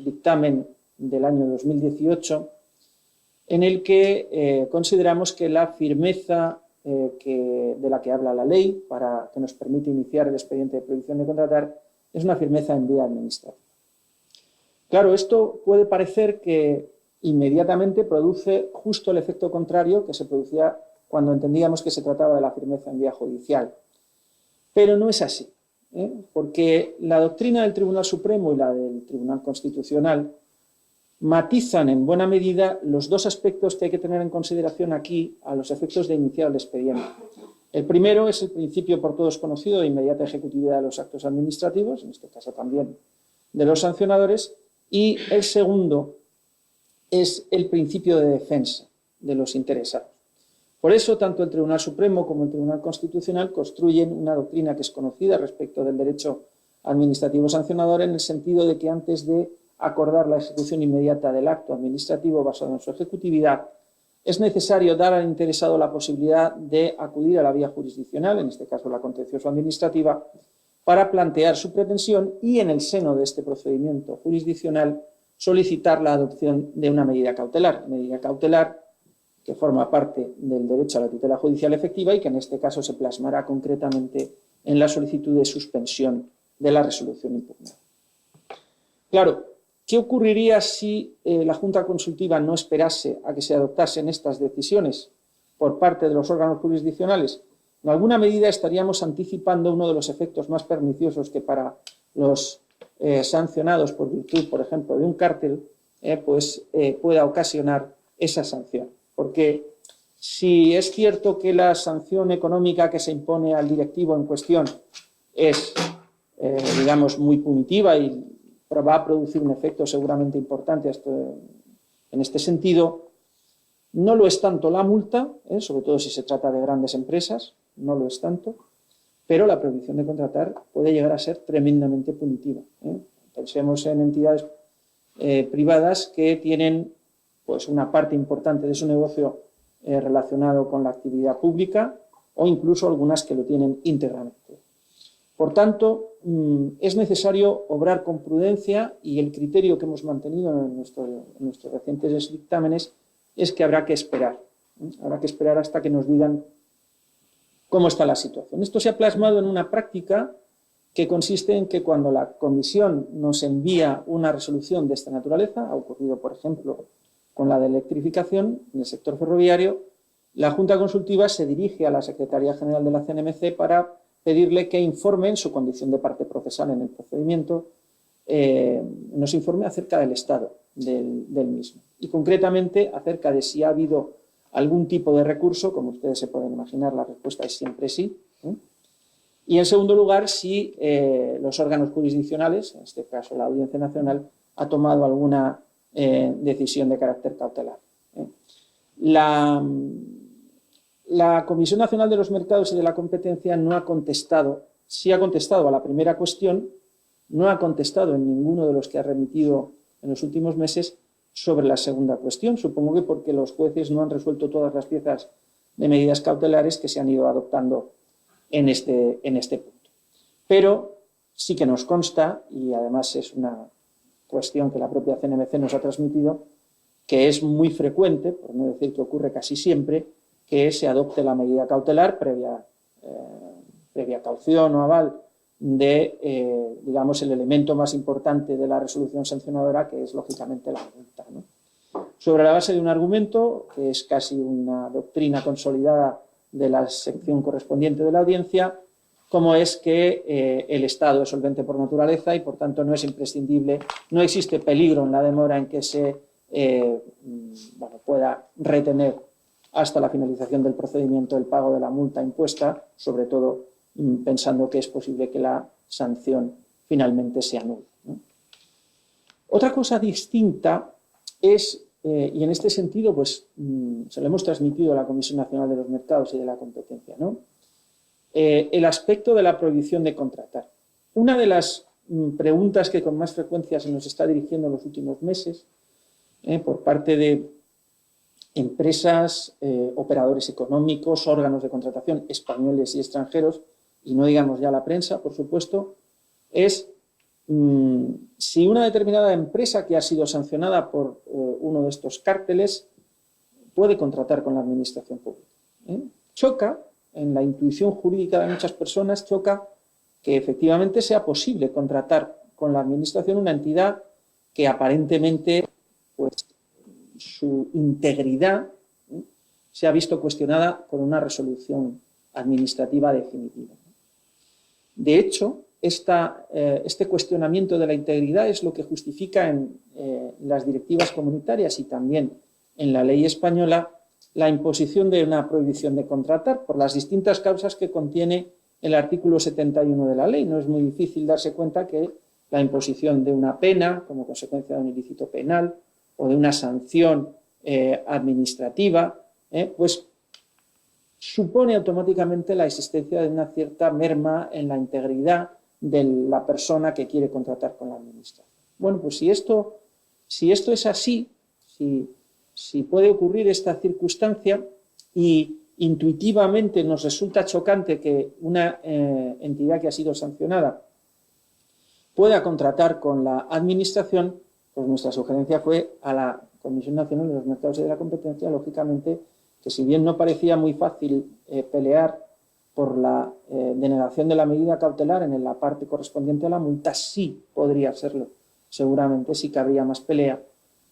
dictamen del año 2018 en el que consideramos que la firmeza de la que habla la ley para que nos permite iniciar el expediente de prohibición de contratar es una firmeza en vía administrativa. Claro, esto puede parecer que inmediatamente produce justo el efecto contrario que se producía cuando entendíamos que se trataba de la firmeza en vía judicial. Pero no es así, porque la doctrina del Tribunal Supremo y la del Tribunal Constitucional matizan en buena medida los dos aspectos que hay que tener en consideración aquí a los efectos de iniciar el expediente. El primero es el principio por todos conocido de inmediata ejecutividad de los actos administrativos, en este caso también de los sancionadores, y el segundo es el principio de defensa de los interesados. Por eso, tanto el Tribunal Supremo como el Tribunal Constitucional construyen una doctrina que es conocida respecto del derecho administrativo sancionador en el sentido de que antes de acordar la ejecución inmediata del acto administrativo basado en su ejecutividad, es necesario dar al interesado la posibilidad de acudir a la vía jurisdiccional, en este caso la contencioso-administrativa, para plantear su pretensión y en el seno de este procedimiento jurisdiccional solicitar la adopción de una medida cautelar que forma parte del derecho a la tutela judicial efectiva y que en este caso se plasmará concretamente en la solicitud de suspensión de la resolución impugnada. Claro, ¿qué ocurriría si la Junta Consultiva no esperase a que se adoptasen estas decisiones por parte de los órganos jurisdiccionales? En alguna medida estaríamos anticipando uno de los efectos más perniciosos que para los sancionados por virtud, por ejemplo, de un cártel, pueda ocasionar esa sanción. Porque si es cierto que la sanción económica que se impone al directivo en cuestión es, digamos, muy punitiva y va a producir un efecto seguramente importante en este sentido, no lo es tanto la multa, sobre todo si se trata de grandes empresas, no lo es tanto, pero la prohibición de contratar puede llegar a ser tremendamente punitiva. Pensemos en entidades privadas que tienen pues una parte importante de su negocio relacionado con la actividad pública, o incluso algunas que lo tienen íntegramente. Por tanto, es necesario obrar con prudencia, y el criterio que hemos mantenido en nuestros recientes dictámenes es que habrá que esperar. Habrá que esperar hasta que nos digan cómo está la situación. Esto se ha plasmado en una práctica que consiste en que cuando la Comisión nos envía una resolución de esta naturaleza, ha ocurrido, por ejemplo, con la de electrificación en el sector ferroviario, la Junta Consultiva se dirige a la Secretaría General de la CNMC para pedirle que informe, en su condición de parte procesal en el procedimiento, nos informe acerca del estado del mismo. Y concretamente acerca de si ha habido algún tipo de recurso. Como ustedes se pueden imaginar, la respuesta es siempre sí. Y en segundo lugar, si los órganos jurisdiccionales, en este caso la Audiencia Nacional, ha tomado alguna decisión de carácter cautelar. La Comisión Nacional de los Mercados y de la Competencia no ha contestado, sí ha contestado a la primera cuestión, no ha contestado en ninguno de los que ha remitido en los últimos meses sobre la segunda cuestión. Supongo que porque los jueces no han resuelto todas las piezas de medidas cautelares que se han ido adoptando en este punto. Pero sí que nos consta, y además es una cuestión que la propia CNMC nos ha transmitido, que es muy frecuente, por no decir que ocurre casi siempre, que se adopte la medida cautelar previa caución o aval de, digamos, el elemento más importante de la resolución sancionadora, que es, lógicamente, la multa, ¿no? Sobre la base de un argumento, que es casi una doctrina consolidada de la sección correspondiente de la audiencia, como es que el Estado es solvente por naturaleza y, por tanto, no es imprescindible, no existe peligro en la demora en que se pueda retener hasta la finalización del procedimiento el pago de la multa impuesta, sobre todo pensando que es posible que la sanción finalmente se anule, ¿no? Otra cosa distinta es, y en este sentido pues se lo hemos transmitido a la Comisión Nacional de los Mercados y de la Competencia, ¿no? El aspecto de la prohibición de contratar. Una de las preguntas que con más frecuencia se nos está dirigiendo en los últimos meses por parte de empresas, operadores económicos, órganos de contratación españoles y extranjeros, y no digamos ya la prensa, por supuesto, es si una determinada empresa que ha sido sancionada por uno de estos cárteles puede contratar con la administración pública. Choca, en la intuición jurídica de muchas personas, choca que efectivamente sea posible contratar con la administración una entidad que aparentemente, pues, su integridad se ha visto cuestionada con una resolución administrativa definitiva. De hecho, este cuestionamiento de la integridad es lo que justifica en las directivas comunitarias y también en la ley española la imposición de una prohibición de contratar por las distintas causas que contiene el artículo 71 de la ley. No es muy difícil darse cuenta que la imposición de una pena como consecuencia de un ilícito penal o de una sanción administrativa, pues supone automáticamente la existencia de una cierta merma en la integridad de la persona que quiere contratar con la administración. Bueno, pues si esto es así, si puede ocurrir esta circunstancia y intuitivamente nos resulta chocante que una entidad que ha sido sancionada pueda contratar con la administración, pues nuestra sugerencia fue a la Comisión Nacional de los Mercados y de la Competencia, lógicamente, que si bien no parecía muy fácil pelear por la denegación de la medida cautelar en la parte correspondiente a la multa, sí podría serlo. Seguramente sí que habría más pelea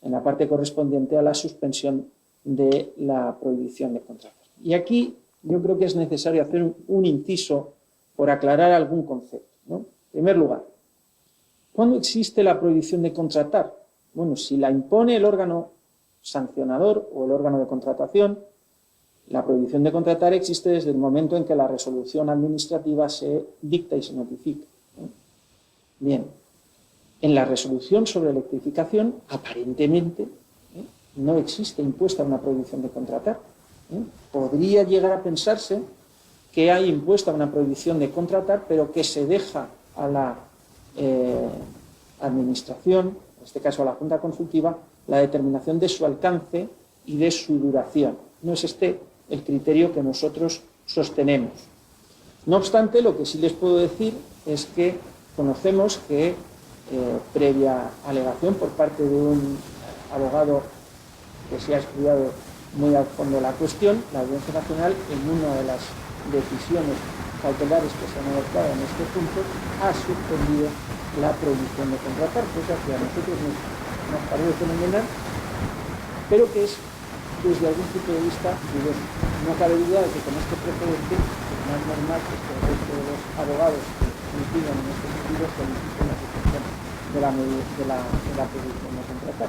en la parte correspondiente a la suspensión de la prohibición de contratar. Y aquí yo creo que es necesario hacer un inciso por aclarar algún concepto, ¿no? En primer lugar, ¿cuándo existe la prohibición de contratar? Bueno, si la impone el órgano sancionador o el órgano de contratación, la prohibición de contratar existe desde el momento en que la resolución administrativa se dicta y se notifica, ¿no? Bien, en la resolución sobre electrificación, aparentemente, no existe impuesta una prohibición de contratar. Podría llegar a pensarse que hay impuesta una prohibición de contratar, pero que se deja a la administración, en este caso a la Junta Consultiva, la determinación de su alcance y de su duración. No es este el criterio que nosotros sostenemos. No obstante, lo que sí les puedo decir es que conocemos que, previa alegación por parte de un abogado que se ha estudiado muy a fondo la cuestión, la Audiencia Nacional, en una de las decisiones cautelares que se han adoptado en este punto, ha suspendido la prohibición de contratar, cosa que a nosotros nos parece fenomenal, pero que es, desde algún punto de vista, dudoso. No cabe duda de que con este precedente es más normal que el resto de los abogados que incidan en este sentido soliciten la suspensión de la prohibición de contratar,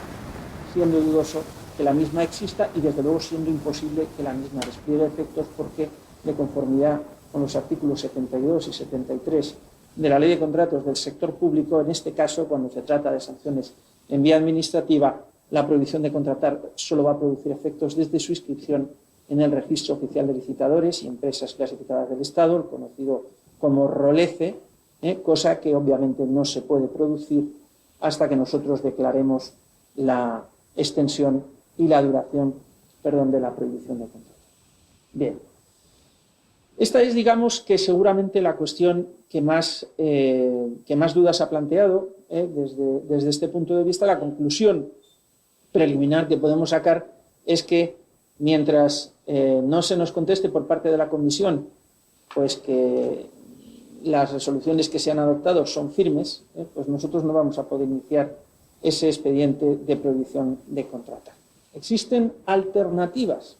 siendo dudoso que la misma exista y, desde luego, siendo imposible que la misma despliegue efectos, porque, de conformidad con los artículos 72 y 73 de la Ley de Contratos del Sector Público, en este caso, cuando se trata de sanciones en vía administrativa, la prohibición de contratar solo va a producir efectos desde su inscripción en el Registro Oficial de Licitadores y Empresas Clasificadas del Estado, el conocido como ROLECE, cosa que obviamente no se puede producir hasta que nosotros declaremos la extensión y la duración, de la prohibición de contratar. Bien. Esta es, digamos, que seguramente la cuestión que más dudas ha planteado desde este punto de vista. La conclusión preliminar que podemos sacar es que mientras no se nos conteste por parte de la Comisión pues que las resoluciones que se han adoptado son firmes, pues nosotros no vamos a poder iniciar ese expediente de prohibición de contratar. ¿Existen alternativas?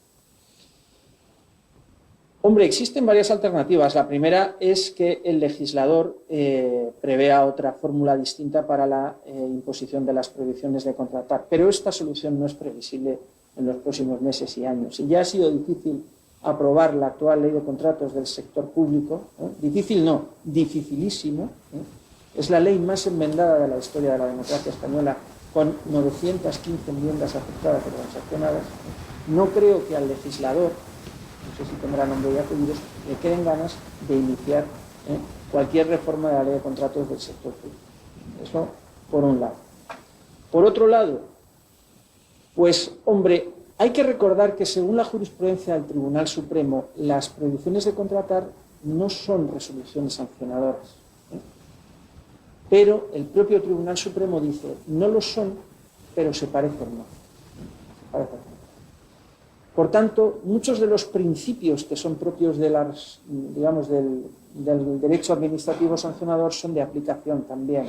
Hombre, existen varias alternativas. La primera es que el legislador prevea otra fórmula distinta para la imposición de las prohibiciones de contratar, pero esta solución no es previsible en los próximos meses y años. Y ya ha sido difícil aprobar la actual ley de contratos del sector público, difícil no, dificilísimo, es la ley más enmendada de la historia de la democracia española, con 915 enmiendas aceptadas y transaccionadas. No creo que al legislador, no sé si tendrá nombre y apellidos, le queden ganas de iniciar cualquier reforma de la ley de contratos del sector público. Eso por un lado. Por otro lado, pues, hombre, hay que recordar que según la jurisprudencia del Tribunal Supremo, las prohibiciones de contratar no son resoluciones sancionadoras. Pero el propio Tribunal Supremo dice, no lo son, pero se parecen más. Por tanto, muchos de los principios que son propios de las, digamos, del derecho administrativo sancionador son de aplicación también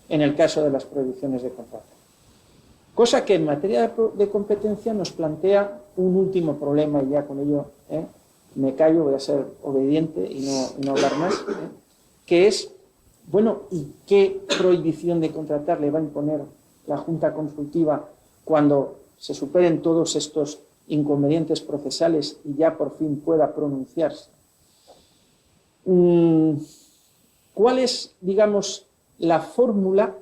en el caso de las prohibiciones de contratar. Cosa que en materia de competencia nos plantea un último problema, y ya con ello me callo, voy a ser obediente y no hablar más, que es, bueno, ¿y qué prohibición de contratar le va a imponer la Junta Consultiva cuando se superen todos estos inconvenientes procesales y ya por fin pueda pronunciarse? ¿Cuál es, digamos, la fórmula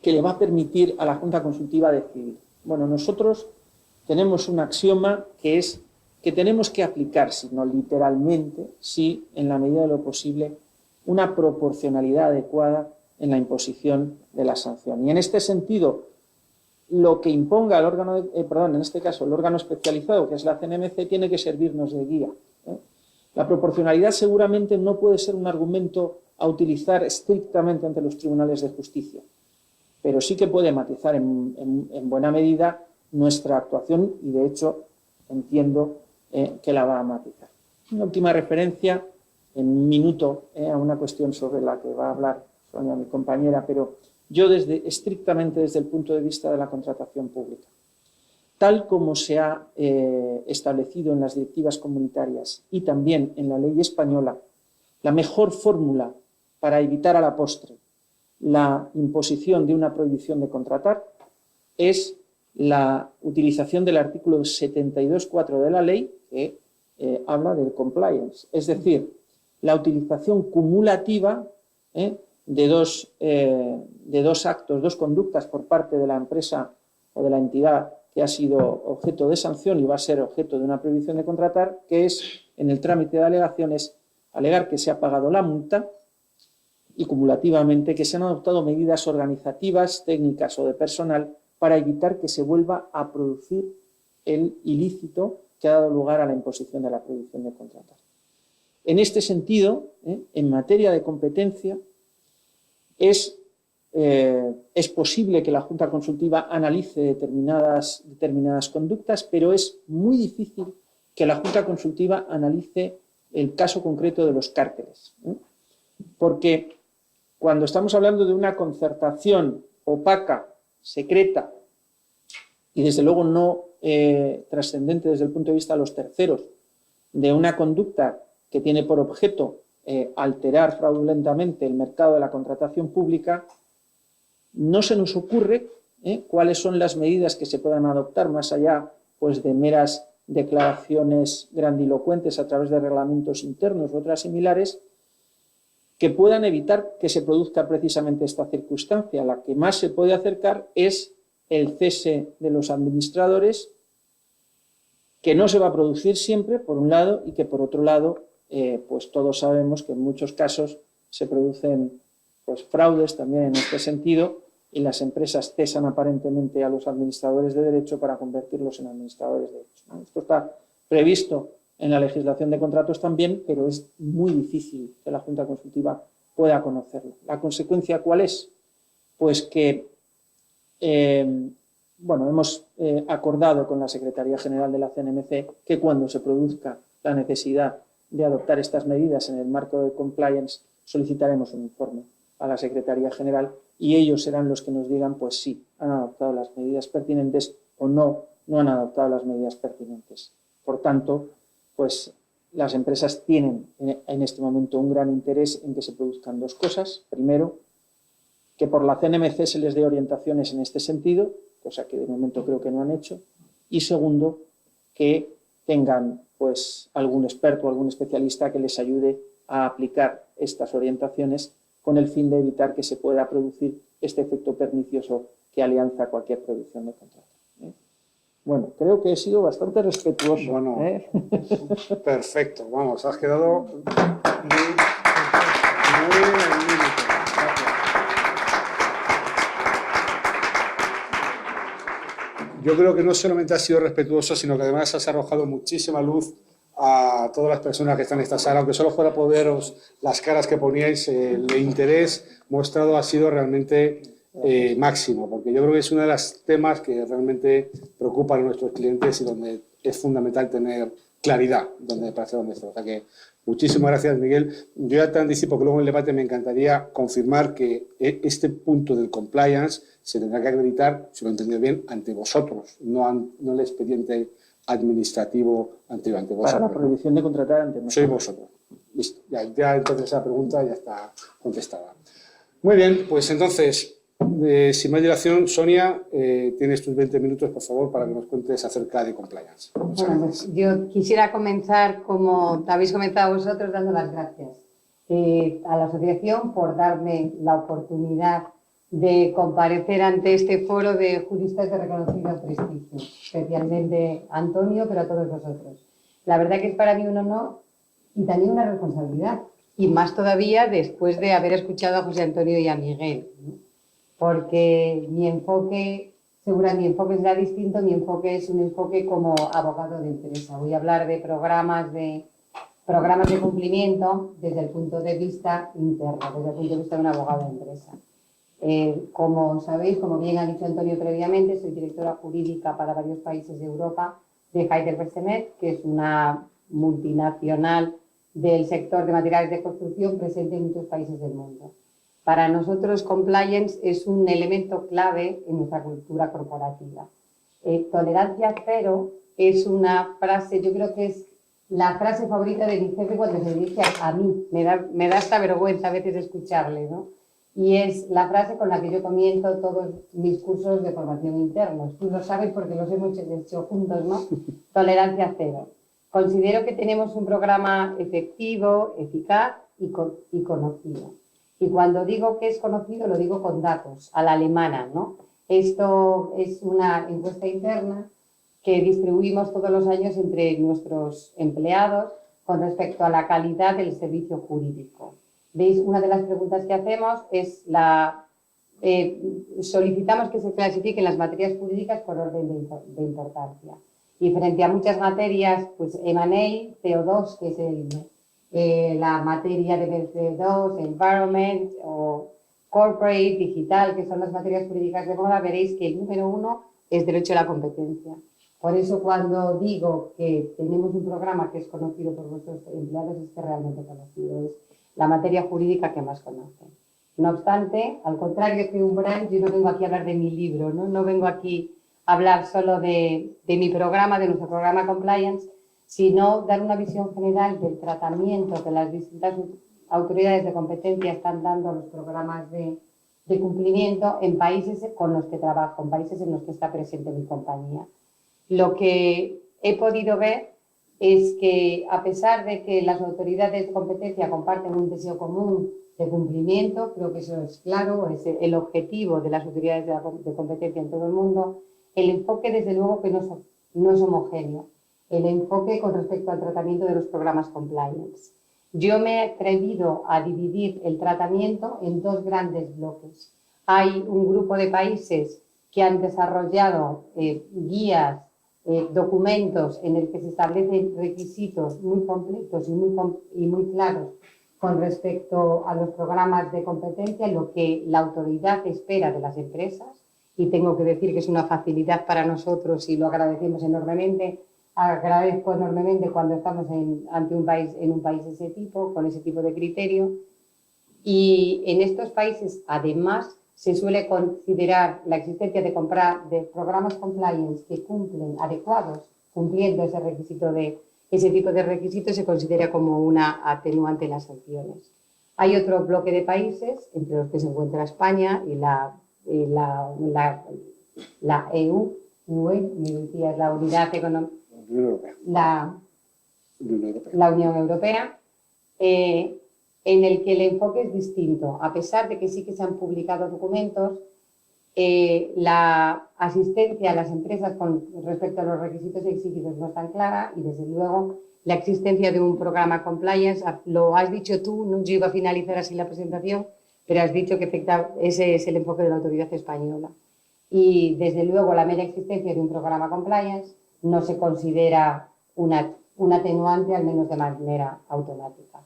que le va a permitir a la Junta Consultiva decidir? Bueno, nosotros tenemos un axioma que es que tenemos que aplicar, si no literalmente, sí, en la medida de lo posible, una proporcionalidad adecuada en la imposición de la sanción. Y en este sentido, lo que imponga el órgano, en este caso el órgano especializado, que es la CNMC, tiene que servirnos de guía. La proporcionalidad seguramente no puede ser un argumento a utilizar estrictamente ante los tribunales de justicia, pero sí que puede matizar en buena medida nuestra actuación y, de hecho, entiendo que la va a matizar. Una última referencia, en un minuto, a una cuestión sobre la que va a hablar Sonia, mi compañera, pero yo estrictamente desde el punto de vista de la contratación pública. Tal como se ha establecido en las directivas comunitarias y también en la ley española, la mejor fórmula para evitar a la postre la imposición de una prohibición de contratar es la utilización del artículo 72.4 de la ley, que habla del compliance, es decir, la utilización cumulativa de dos actos, dos conductas por parte de la empresa o de la entidad que ha sido objeto de sanción y va a ser objeto de una prohibición de contratar, que es, en el trámite de alegaciones, alegar que se ha pagado la multa y, cumulativamente, que se han adoptado medidas organizativas, técnicas o de personal para evitar que se vuelva a producir el ilícito que ha dado lugar a la imposición de la prohibición de contratar. En este sentido, en materia de competencia, es posible que la Junta Consultiva analice determinadas conductas, pero es muy difícil que la Junta Consultiva analice el caso concreto de los cárteles. Porque cuando estamos hablando de una concertación opaca, secreta, y desde luego no trascendente desde el punto de vista de los terceros, de una conducta que tiene por objeto alterar fraudulentamente el mercado de la contratación pública, no se nos ocurre cuáles son las medidas que se puedan adoptar más allá pues, de meras declaraciones grandilocuentes a través de reglamentos internos u otras similares que puedan evitar que se produzca precisamente esta circunstancia. La que más se puede acercar es el cese de los administradores, que no se va a producir siempre, por un lado, y que por otro lado, pues todos sabemos que en muchos casos se producen pues, fraudes también en este sentido, y las empresas cesan aparentemente a los administradores de derecho para convertirlos en administradores de derecho, ¿no? Esto está previsto en la legislación de contratos también, pero es muy difícil que la Junta Consultiva pueda conocerlo. ¿La consecuencia cuál es? Pues que hemos acordado con la Secretaría General de la CNMC que cuando se produzca la necesidad de adoptar estas medidas en el marco de compliance, solicitaremos un informe a la Secretaría General y ellos serán los que nos digan, pues sí, han adoptado las medidas pertinentes o no han adoptado las medidas pertinentes. Por tanto, pues las empresas tienen en este momento un gran interés en que se produzcan dos cosas. Primero, que por la CNMC se les dé orientaciones en este sentido, cosa que de momento creo que no han hecho. Y segundo, que tengan pues algún experto o algún especialista que les ayude a aplicar estas orientaciones con el fin de evitar que se pueda producir este efecto pernicioso que alianza cualquier prohibición de contrato. Bueno, creo que he sido bastante respetuoso. Bueno, perfecto. Vamos, has quedado muy al límite. Yo creo que no solamente has sido respetuoso, sino que además has arrojado muchísima luz a todas las personas que están en esta sala, aunque solo fuera por veros las caras que poníais, el interés mostrado ha sido realmente máximo, porque yo creo que es uno de los temas que realmente preocupan a nuestros clientes y donde es fundamental tener claridad para dónde está. O sea que muchísimas gracias, Miguel. Yo ya te anticipo que luego en el debate me encantaría confirmar que este punto del compliance se tendrá que acreditar, si lo he entendido bien, ante vosotros, no el expediente administrativo ante vosotros. Para la prohibición de contratar ante nosotros. Sois vosotros. Listo. Ya entonces esa pregunta ya está contestada. Muy bien, pues entonces, sin más dilación, Sonia, tienes tus 20 minutos, por favor, para que nos cuentes acerca de compliance. Bueno, pues yo quisiera comenzar, como habéis comenzado vosotros, dando las gracias a la asociación por darme la oportunidad de comparecer ante este foro de juristas de reconocido prestigio, especialmente a Antonio, pero a todos vosotros. La verdad que es para mí un honor y también una responsabilidad, y más todavía después de haber escuchado a José Antonio y a Miguel, ¿no? Porque mi enfoque será distinto, mi enfoque es un enfoque como abogado de empresa. Voy a hablar de programas de cumplimiento desde el punto de vista interno, desde el punto de vista de un abogado de empresa. Como sabéis, como bien ha dicho Antonio previamente, soy directora jurídica para varios países de Europa de Heidelberg-Cement, que es una multinacional del sector de materiales de construcción presente en muchos países del mundo. Para nosotros, compliance es un elemento clave en nuestra cultura corporativa. Tolerancia cero es una frase, yo creo que es la frase favorita de mi jefe cuando se dirige a mí. Me da esta vergüenza a veces escucharle, ¿no? Y es la frase con la que yo comienzo todos mis cursos de formación internos. Tú lo sabes porque los hemos hecho juntos, ¿no? Tolerancia cero. Considero que tenemos un programa efectivo, eficaz y conocido. Y cuando digo que es conocido, lo digo con datos, a la alemana, ¿no? Esto es una encuesta interna que distribuimos todos los años entre nuestros empleados con respecto a la calidad del servicio jurídico. ¿Veis? Una de las preguntas que hacemos es solicitamos que se clasifiquen las materias jurídicas por orden de importancia. Y frente a muchas materias, pues M&A, CO2, que es la materia de BC2, Environment o Corporate, Digital, que son las materias jurídicas de moda, veréis que el número 1 es Derecho a la Competencia. Por eso cuando digo que tenemos un programa que es conocido por vuestros empleados, es que realmente conocido, es la materia jurídica que más conocen. No obstante, al contrario que un brand, yo no vengo aquí a hablar de mi libro, no vengo aquí a hablar solo de mi programa, de nuestro programa Compliance, sino dar una visión general del tratamiento que las distintas autoridades de competencia están dando a los programas de cumplimiento en países con los que trabajo, en países en los que está presente mi compañía. Lo que he podido ver es que, a pesar de que las autoridades de competencia comparten un deseo común de cumplimiento, creo que eso es claro, es el objetivo de las autoridades de competencia en todo el mundo, el enfoque, desde luego, que no es homogéneo, el enfoque con respecto al tratamiento de los programas compliance. Yo me he atrevido a dividir el tratamiento en dos grandes bloques. Hay un grupo de países que han desarrollado guías, documentos en el que se establecen requisitos muy completos y muy claros con respecto a los programas de competencia, lo que la autoridad espera de las empresas, y tengo que decir que es una facilidad para nosotros y lo agradecemos enormemente. Agradezco enormemente cuando estamos ante un país, en un país de ese tipo, con ese tipo de criterio. Y en estos países, además, se suele considerar la existencia de programas compliance que cumplen adecuados, cumpliendo ese requisito ese tipo de requisitos, se considera como una atenuante en las sanciones. Hay otro bloque de países, entre los que se encuentra España y la EU, me decía, la Unidad Económica, la Unión Europea, en el que el enfoque es distinto. A pesar de que sí que se han publicado documentos, la asistencia a las empresas con respecto a los requisitos exigidos no es tan clara y, desde luego, la existencia de un programa compliance, lo has dicho tú, no, yo iba a finalizar así la presentación, pero has dicho que ese es el enfoque de la autoridad española. Y, desde luego, la mera existencia de un programa compliance no se considera un atenuante, al menos de manera automática.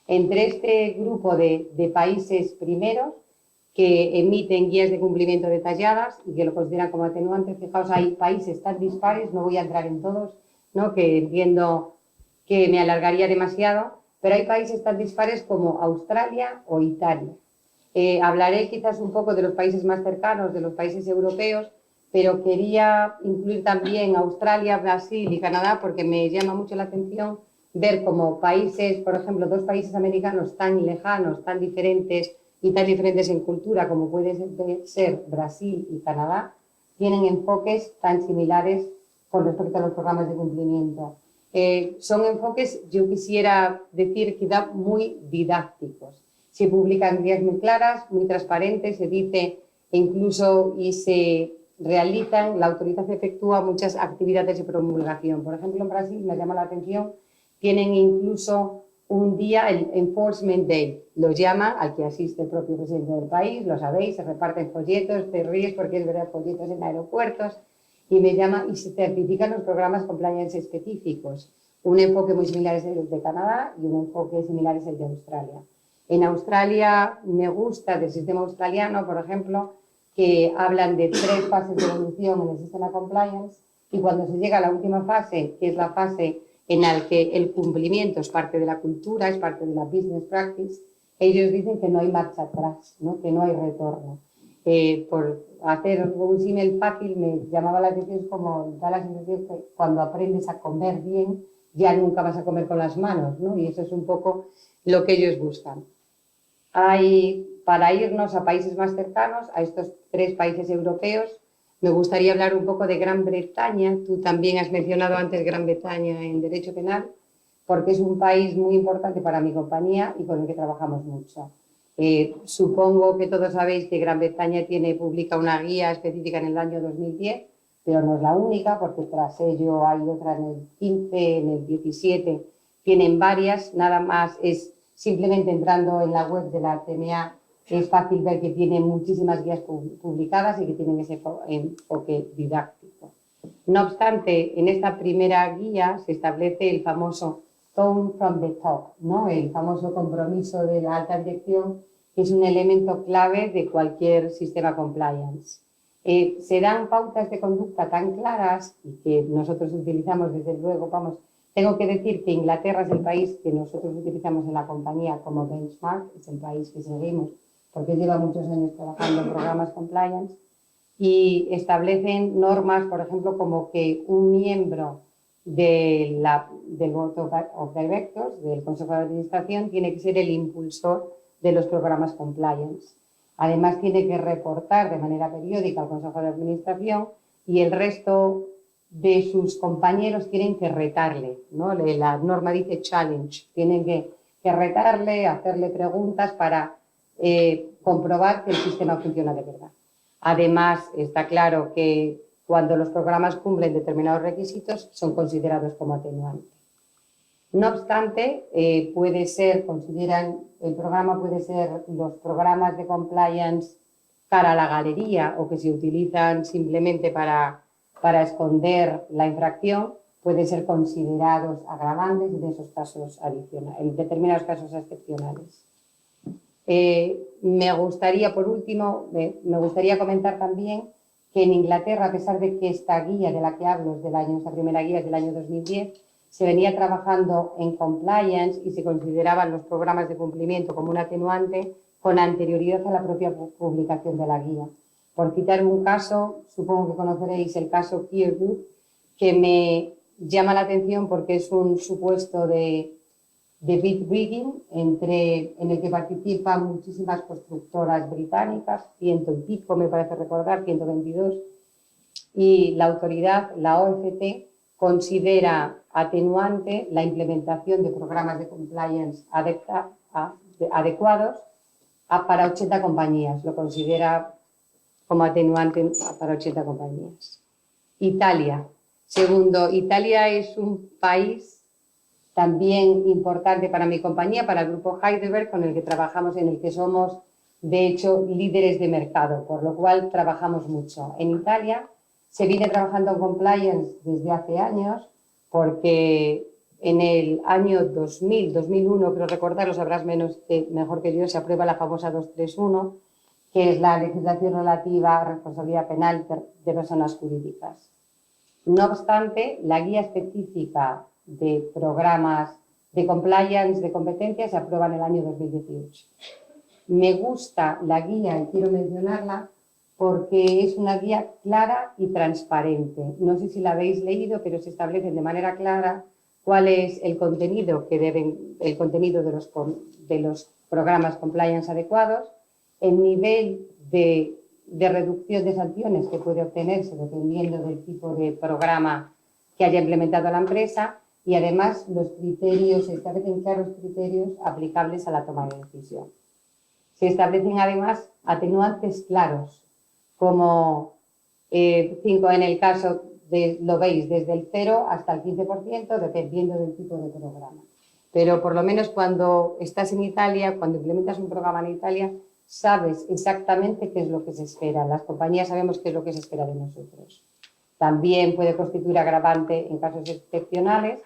Entre este grupo de países primeros que emiten guías de cumplimiento detalladas y que lo consideran como atenuante, fijaos, hay países tan dispares, no voy a entrar en todos, ¿no?, que entiendo que me alargaría demasiado, pero hay países tan dispares como Australia o Italia. Hablaré quizás un poco de los países más cercanos, de los países europeos, pero quería incluir también Australia, Brasil y Canadá porque me llama mucho la atención ver cómo países, por ejemplo, dos países americanos tan lejanos, tan diferentes y tan diferentes en cultura como puede ser Brasil y Canadá, tienen enfoques tan similares con respecto a los programas de cumplimiento. Son enfoques, yo quisiera decir, quizá muy didácticos. Se publican guías muy claras, muy transparentes, se dice incluso y se realizan, la autoridad efectúa muchas actividades de promulgación. Por ejemplo, en Brasil, me llama la atención, tienen incluso un día, el Enforcement Day, lo llaman, al que asiste el propio presidente del país, lo sabéis, se reparten folletos, te ríes porque es verdad, folletos en aeropuertos, y me llama y se certifican los programas compliance específicos. Un enfoque muy similar es el de Canadá y un enfoque similar es el de Australia. En Australia me gusta del sistema australiano, por ejemplo, que hablan de 3 fases de evolución en el sistema compliance y cuando se llega a la última fase, que es la fase en la que el cumplimiento es parte de la cultura, es parte de la business practice, ellos dicen que no hay marcha atrás, ¿no?, que no hay retorno. Por hacer un símil fácil, me llamaba la atención, es como da la sensación que cuando aprendes a comer bien, ya nunca vas a comer con las manos, ¿no? Y eso es un poco lo que ellos buscan. Para irnos a países más cercanos, a estos 3 países europeos, me gustaría hablar un poco de Gran Bretaña. Tú también has mencionado antes Gran Bretaña en Derecho Penal, porque es un país muy importante para mi compañía y con el que trabajamos mucho. Supongo que todos sabéis que Gran Bretaña publica una guía específica en el año 2010, pero no es la única, porque tras ello hay otra en el 15, en el 17, tienen varias, nada más es simplemente entrando en la web de la TMA es fácil ver que tiene muchísimas guías publicadas y que tienen ese enfoque didáctico. No obstante, en esta primera guía se establece el famoso tone from the top, ¿no? El famoso compromiso de la alta dirección, que es un elemento clave de cualquier sistema compliance. Se dan pautas de conducta tan claras y que nosotros utilizamos desde luego, tengo que decir que Inglaterra es el país que nosotros utilizamos en la compañía como benchmark, es el país que seguimos porque lleva muchos años trabajando en programas compliance y establecen normas, por ejemplo, como que un miembro del Board of Directors, del Consejo de Administración, tiene que ser el impulsor de los programas compliance. Además, tiene que reportar de manera periódica al Consejo de Administración y el resto de sus compañeros tienen que retarle, ¿no? La norma dice challenge, tienen que retarle, hacerle preguntas para comprobar que el sistema funciona de verdad. Además, está claro que cuando los programas cumplen determinados requisitos son considerados como atenuantes. No obstante, el programa puede ser los programas de compliance cara a la galería o que se utilizan simplemente para esconder la infracción, pueden ser considerados agravantes en esos casos adicionales, en determinados casos excepcionales. Me gustaría, por último, me gustaría comentar también que en Inglaterra, a pesar de que esta guía de la que hablo esta primera guía es del año 2010, se venía trabajando en compliance y se consideraban los programas de cumplimiento como un atenuante con anterioridad a la propia publicación de la guía. Por citar un caso, supongo que conoceréis el caso Peer Group, que me llama la atención porque es un supuesto de bid rigging en el que participan muchísimas constructoras británicas, 100 y pico, me parece recordar, 122, y la autoridad, la OFT, considera atenuante la implementación de programas de compliance adecuados para 80 compañías, lo considera como atenuante para 80 compañías. Italia. Segundo, Italia es un país también importante para mi compañía, para el grupo Heidelberg, con el que trabajamos, en el que somos, de hecho, líderes de mercado, por lo cual trabajamos mucho. En Italia se viene trabajando en compliance desde hace años, porque en el año 2001, creo recordar, lo sabrás mejor que yo, se aprueba la famosa 231, que es la legislación relativa a responsabilidad penal de personas jurídicas. No obstante, la guía específica de programas de compliance de competencia se aprueba en el año 2018. Me gusta la guía y quiero mencionarla porque es una guía clara y transparente. No sé si la habéis leído, pero se establece de manera clara cuál es el contenido de los programas compliance adecuados, el nivel de reducción de sanciones que puede obtenerse dependiendo del tipo de programa que haya implementado la empresa y además se establecen claros criterios aplicables a la toma de decisión. Se establecen además atenuantes claros, como 5 en el caso, lo veis, desde el 0 hasta el 15%, dependiendo del tipo de programa. Pero por lo menos cuando estás en Italia, cuando implementas un programa en Italia, sabes exactamente qué es lo que se espera. Las compañías sabemos qué es lo que se espera de nosotros. También puede constituir agravante en casos excepcionales.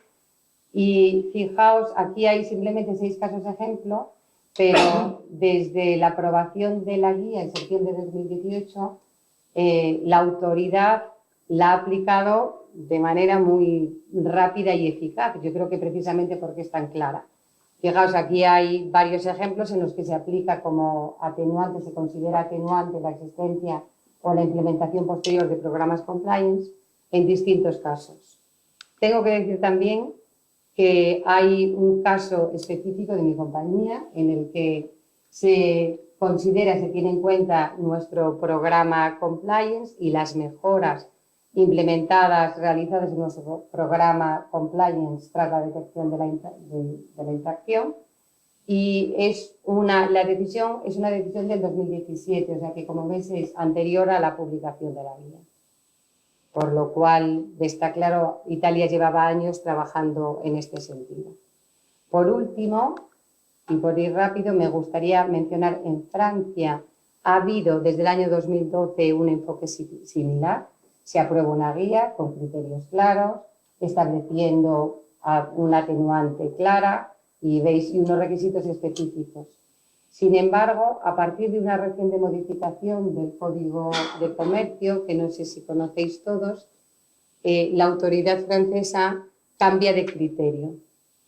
Y fijaos, aquí hay simplemente 6 casos de ejemplo, pero desde la aprobación de la guía en septiembre de 2018, la autoridad la ha aplicado de manera muy rápida y eficaz. Yo creo que precisamente porque es tan clara. Fijaos, aquí hay varios ejemplos en los que se aplica como atenuante, se considera atenuante la existencia o la implementación posterior de programas compliance en distintos casos. Tengo que decir también que hay un caso específico de mi compañía en el que se tiene en cuenta nuestro programa compliance y las mejoras implementadas, realizadas en nuestro programa compliance tras la detección de la infracción. Y la decisión es una decisión del 2017, o sea que, como ves, es anterior a la publicación de la guía. Por lo cual, está claro, Italia llevaba años trabajando en este sentido. Por último, y por ir rápido, me gustaría mencionar en Francia ha habido desde el año 2012 un enfoque similar. Se aprueba una guía con criterios claros, estableciendo una atenuante clara y unos requisitos específicos. Sin embargo, a partir de una reciente modificación del Código de Comercio, que no sé si conocéis todos, la autoridad francesa cambia de criterio.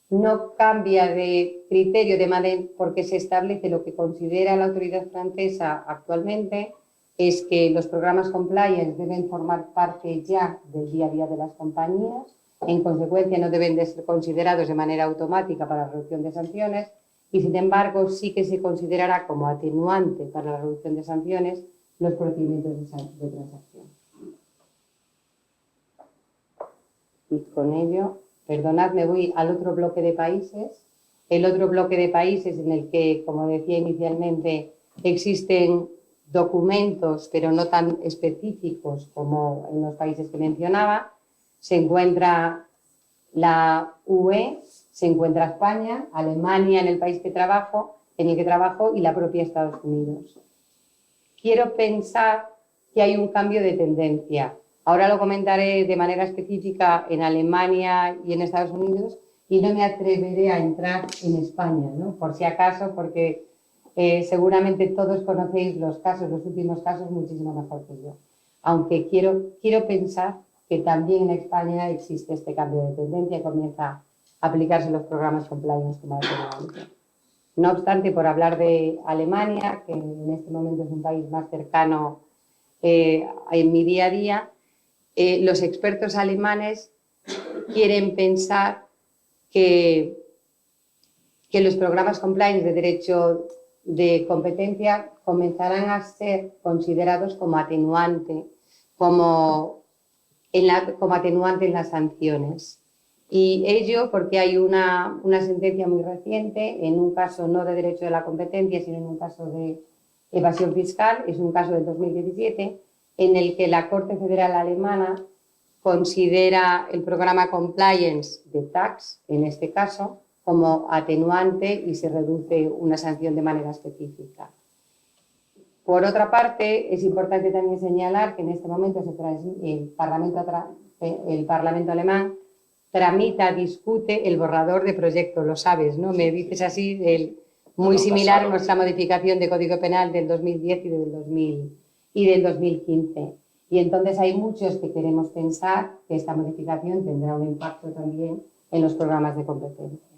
No cambia de criterio de manera porque se establece lo que considera la autoridad francesa actualmente es que los programas compliance deben formar parte ya del día a día de las compañías, en consecuencia no deben de ser considerados de manera automática para la reducción de sanciones y sin embargo sí que se considerará como atenuante para la reducción de sanciones los procedimientos de transacción. Y con ello, perdonad, me voy al otro bloque de países. El otro bloque de países en el que, como decía inicialmente, existen documentos, pero no tan específicos como en los países que mencionaba. Se encuentra la UE, se encuentra España, Alemania en el país en el que trabajo y la propia Estados Unidos. Quiero pensar que hay un cambio de tendencia. Ahora lo comentaré de manera específica en Alemania y en Estados Unidos y no me atreveré a entrar en España, ¿no? Por si acaso, porque seguramente todos conocéis los últimos casos, muchísimo mejor que yo. Aunque quiero pensar que también en España existe este cambio de tendencia y comienza a aplicarse los programas compliance como antes. No obstante, por hablar de Alemania, que en este momento es un país más cercano en mi día a día, los expertos alemanes quieren pensar que los programas compliance de derecho de competencia comenzarán a ser considerados como atenuante, como atenuante en las sanciones. Y ello porque hay una sentencia muy reciente, en un caso no de derecho de la competencia, sino en un caso de evasión fiscal, es un caso del 2017, en el que la Corte Federal Alemana considera el programa compliance de tax, en este caso, como atenuante y se reduce una sanción de manera específica. Por otra parte, es importante también señalar que en este momento el Parlamento alemán discute el borrador de proyecto, lo sabes, ¿no? Me dices así, muy similar a nuestra modificación de Código Penal del 2010 y del 2015. Y entonces hay muchos que queremos pensar que esta modificación tendrá un impacto también en los programas de competencia.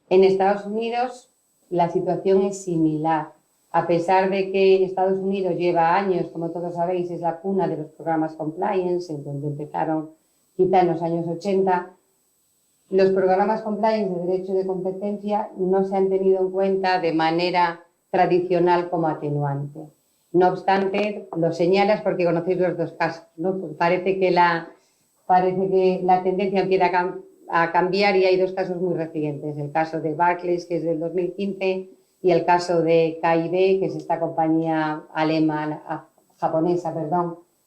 En Estados Unidos la situación es similar. A pesar de que Estados Unidos lleva años, como todos sabéis, es la cuna de los programas compliance, en donde empezaron quizá en los años 80, los programas compliance de derecho de competencia no se han tenido en cuenta de manera tradicional como atenuante. No obstante, lo señalas porque conocéis los dos casos, ¿no? Pues parece que la tendencia empieza a cambiar y hay dos casos muy recientes. El caso de Barclays, que es del 2015, y el caso de KIB, que es esta compañía japonesa,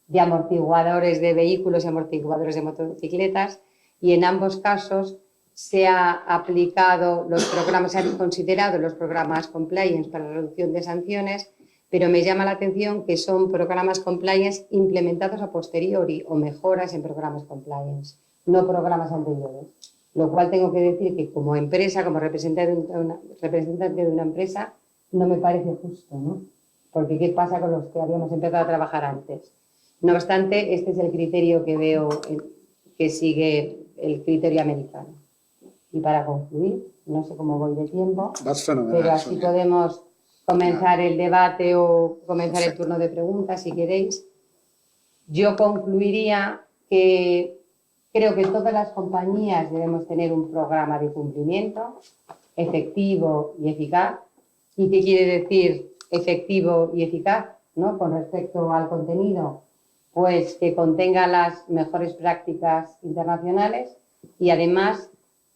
de amortiguadores de vehículos y amortiguadores de motocicletas. Y en ambos casos se han considerado los programas compliance para la reducción de sanciones, pero me llama la atención que son programas compliance implementados a posteriori o mejoras en programas compliance, no programas anteriores. Lo cual tengo que decir que como empresa, como representante de una empresa, no me parece justo, ¿no? Porque ¿qué pasa con los que habíamos empezado a trabajar antes? No obstante, este es el criterio que veo que sigue el criterio americano. Y para concluir, no sé cómo voy de tiempo, pero así podemos comenzar el debate o comenzar el turno de preguntas, si queréis. Yo concluiría que creo que todas las compañías debemos tener un programa de cumplimiento efectivo y eficaz. ¿Y qué quiere decir efectivo y eficaz, ¿no? Con respecto al contenido? Pues que contenga las mejores prácticas internacionales y además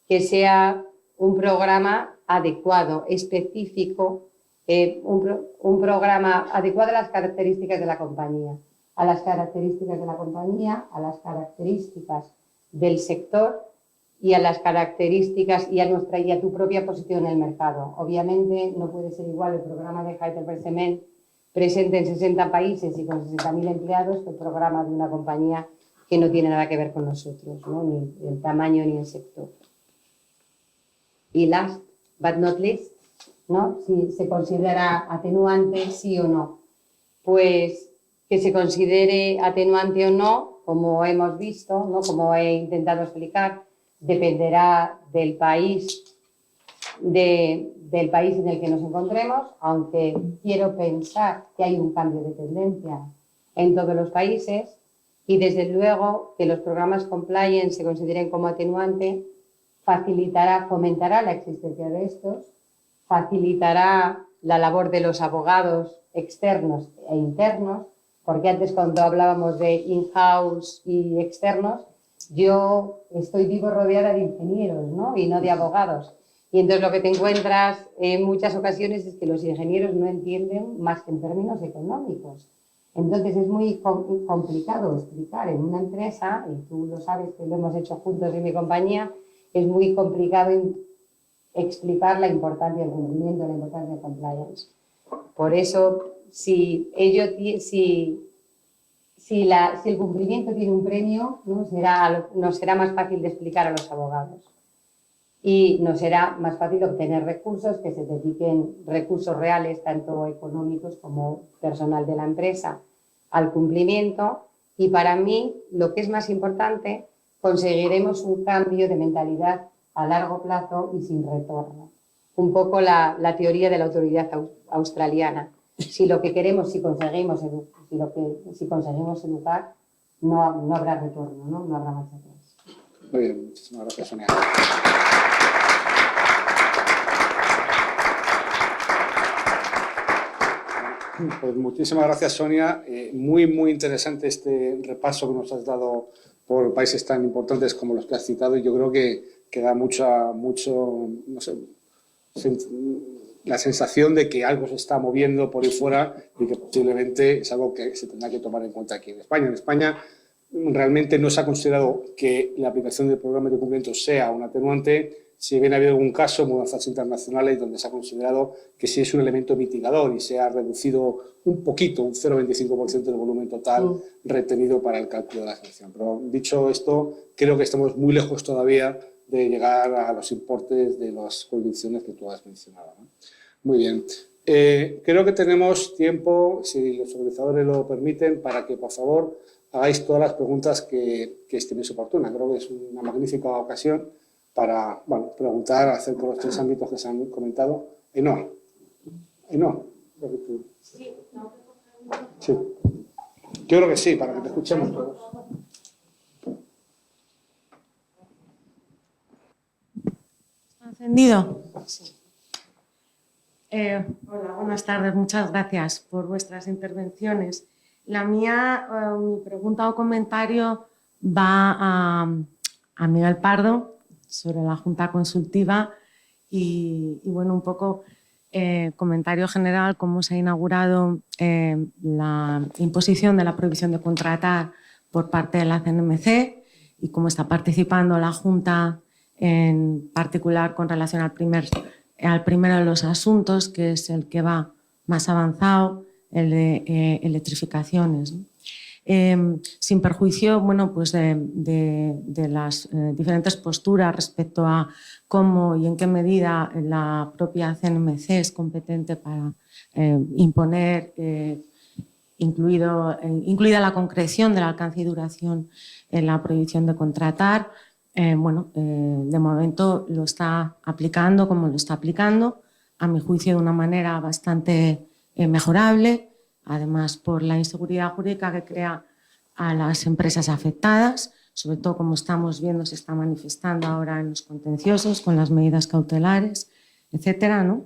que sea un programa adecuado, específico, un programa adecuado a las características de la compañía, a las características del sector y a las características y a tu propia posición en el mercado. Obviamente no puede ser igual el programa de HeidelbergCement presente en 60 países y con 60.000 empleados que el programa de una compañía que no tiene nada que ver con nosotros, ¿no? Ni el tamaño ni el sector. Y last but not least, ¿no? Si se considera atenuante, sí o no. Pues que se considere atenuante o no, como hemos visto, ¿no? Como he intentado explicar, dependerá del país en el que nos encontremos, aunque quiero pensar que hay un cambio de tendencia en todos los países y desde luego que los programas compliance se consideren como atenuante fomentará la existencia de estos, facilitará la labor de los abogados externos e internos, porque antes cuando hablábamos de in-house y externos, yo estoy vivo rodeada de ingenieros, ¿no? Y no de abogados. Y entonces lo que te encuentras en muchas ocasiones es que los ingenieros no entienden más que en términos económicos. Entonces es muy complicado explicar en una empresa, y tú lo sabes que lo hemos hecho juntos en mi compañía, es muy complicado explicar la importancia del cumplimiento, la importancia del compliance. Por eso, si el cumplimiento tiene un premio, nos será más fácil de explicar a los abogados. Y nos será más fácil obtener recursos que se dediquen, recursos reales, tanto económicos como personal de la empresa, al cumplimiento. Y para mí, lo que es más importante, conseguiremos un cambio de mentalidad a largo plazo y sin retorno. Un poco la teoría de la autoridad australiana. Si lo que queremos, si conseguimos educar, no habrá retorno, no habrá marcha atrás. Muy bien, muchísimas gracias, Sonia. Pues muchísimas gracias, Sonia. Muy interesante este repaso que nos has dado por países tan importantes como los que has citado, y yo creo que da mucho, no sé, la sensación de que algo se está moviendo por ahí fuera y que posiblemente es algo que se tendrá que tomar en cuenta aquí en España. En España realmente no se ha considerado que la aplicación del programa de cumplimiento sea un atenuante, si bien ha habido algún caso, mudanzas internacionales, donde se ha considerado que sí es un elemento mitigador y se ha reducido un poquito, un 0,25% del volumen total retenido para el cálculo de la sanción. Pero dicho esto, creo que estamos muy lejos todavía de llegar a los importes de las condiciones que tú has mencionado, ¿no? Muy bien. Creo que tenemos tiempo, si los organizadores lo permiten, para que, por favor, hagáis todas las preguntas que estiméis oportunas. Creo que es una magnífica ocasión para preguntar acerca de los tres ámbitos que se han comentado. No. Sí. Yo creo que sí, para que te escuchemos todos. ¿Está encendido? Sí. Hola, buenas tardes. Muchas gracias por vuestras intervenciones. La mía, mi pregunta o comentario va a Miguel Pardo sobre la Junta Consultiva y bueno, un poco comentario general, cómo se ha inaugurado la imposición de la prohibición de contratar por parte de la CNMC y cómo está participando la Junta en particular con relación al primero de los asuntos, que es el que va más avanzado, el de electrificaciones, ¿no? Sin perjuicio, bueno, pues de las diferentes posturas respecto a cómo y en qué medida la propia CNMC es competente para imponer, incluida la concreción del alcance y duración en la prohibición de contratar. De momento lo está aplicando como lo está aplicando, a mi juicio de una manera bastante mejorable, además por la inseguridad jurídica que crea a las empresas afectadas, sobre todo como estamos viendo se está manifestando ahora en los contenciosos con las medidas cautelares, etcétera, ¿no?